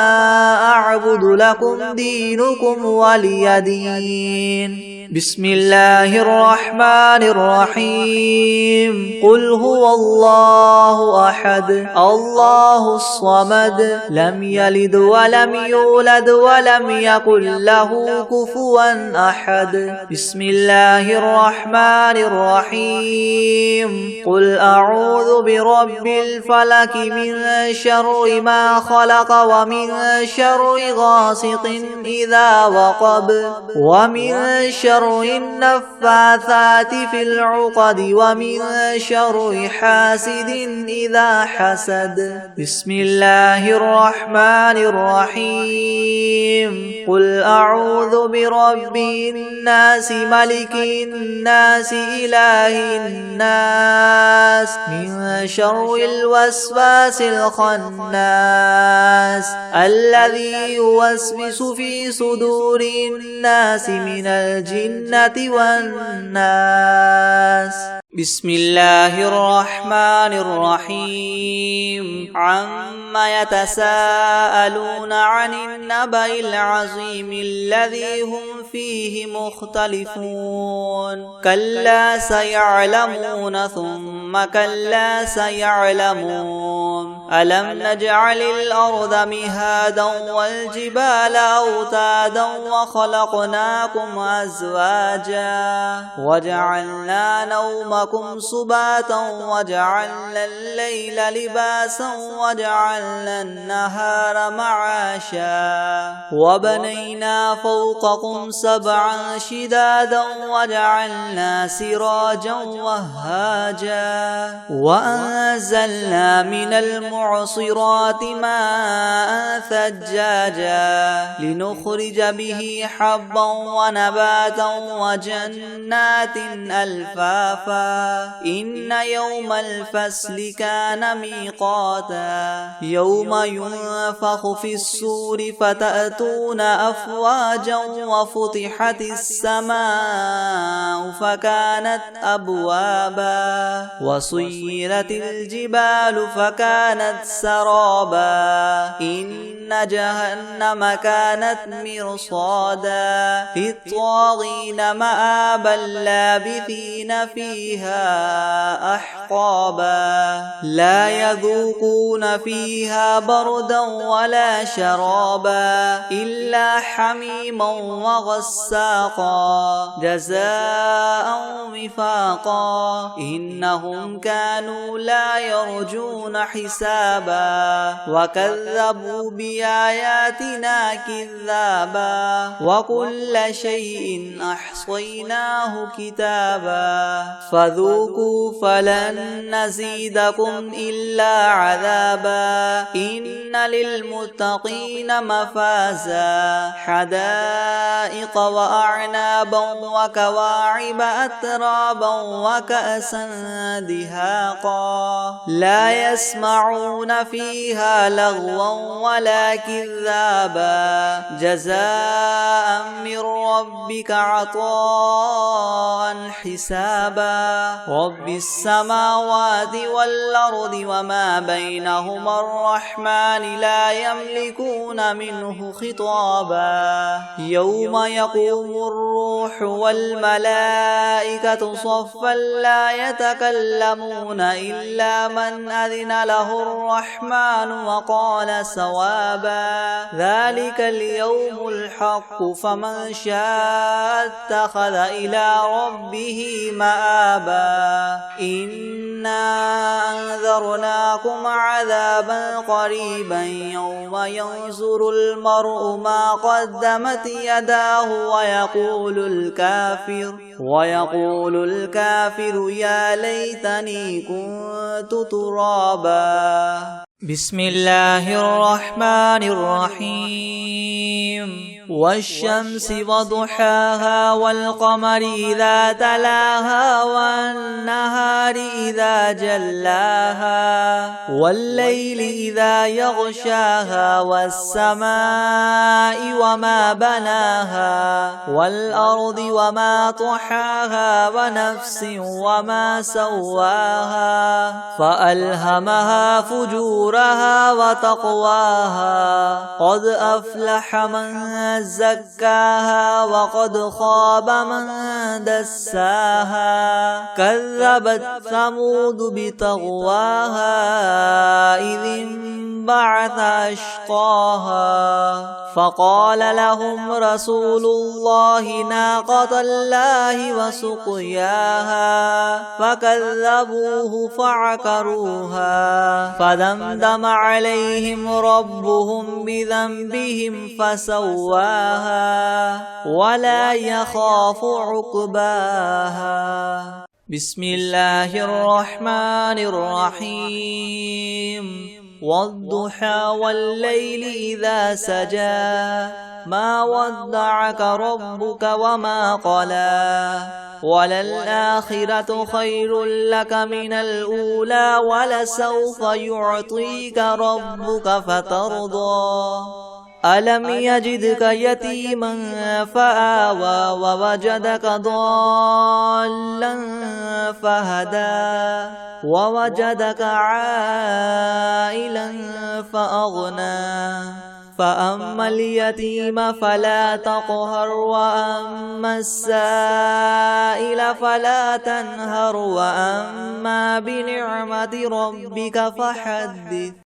أعبد لكم دينكم ولي دين. بسم الله الرحمن الرحيم. قل هو الله أحد الله الصمد لم يلد ولم يولد ولم يكن له كفوا أحد. بسم الله الرحمن الرحيم. قل أعوذ برب الفلك من شر ما خلق ومن شر غاسق إذا وقب ومن شر النفاثات في العقد ومن شر حاسد إذا حسد. بسم الله الرحمن الرحيم. قل أعوذ برب الناس ملك الناس إله الناس من شر الوسواس الخناس الذي يوسوس في صدور الناس من الجنة والناس. بسم الله الرحمن الرحيم. عما يتساءلون عن النبأ العظيم الذي هم فيه مختلفون. كلا سيعلمون ثم كلا سيعلمون. ألم نجعل الأرض مهادا والجبال أوتادا وخلقناكم أزواجا وجعلنا نومكم سباتا وجعلنا الليل لباسا وجعلنا النهار معاشا وبنينا فوقكم سبعا شدادا وجعلنا سراجا وهاجا وأنزلنا من المعصرات ماء ثجاجا لنخرج به حبا ونباتا وجنات ألفافا. إن يوم الفصل كان ميقاتا يوم ينفخ في الصور فتأتون أفواجا وفتحت السماء فكانت أبوابا وسيرت الجبال فكانت سرابا. إن جهنم كانت مرصادا للطاغين مآبا لابثين فيها أحقابا لا يذوقون فيها بردا ولا شرابا إلا حميما وغساقا جزاء وفاقا. إنهم كانوا لا يرجون حسابا وكذبوا بآياتنا كذابا وكل شيء أحصيناه كتابا. فذوقوا فلن نزيدكم إلا عذابا. إن للمتقين مفازا حدائق وأعنابا وكواعب أترابا وكأسا دهاقا لا يسمعون فيها لغوا ولا كذابا جزاء من ربك عطاء حسابا. رب السماوات والأرض وما بينهما الرحمن لا يملكون منه خطابا. يوم يقوم الروح والملائكة صفا لا يتكلمون إلا من أذن له الرحمن وقال صوابا. ذلك اليوم الحق فمن شاء اتخذ إلى ربه مآبا. إنا أنذرناكم عذابا قريبا يوم ينظر المرء ما قدمت يداه ويقول الكافر يا ليتني كنت ترابا. بسم الله الرحمن الرحيم والشمس وضحاها والقمر إذا تلاها والنهار إذا جلاها والليل إذا يغشاها والسماء وما بناها والأرض وما طحاها ونفس وما سواها فألهمها فجورها وتقواها قد أفلح من زكاها وقد خاب من دساها كذبت ثمود بطغواها إذ انبعث أشقاها فقال لهم رسول الله ناقة الله وسقياها فكذبوه فعقروها فدمدم عليهم ربهم بذنبهم فسواها ولا يخاف عقباها بسم الله الرحمن الرحيم والضحى والليل إذا سجى ما ودعك ربك وما قلى وللآخرة خير لك من الأولى ولسوف يعطيك ربك فترضى ألم يجدك يتيما فآوى ووجدك ضالا فهدى ووجدك عائلا فأغنى فأما اليتيم فلا تقهر وأما السائل فلا تنهر وأما بنعمة ربك فحدث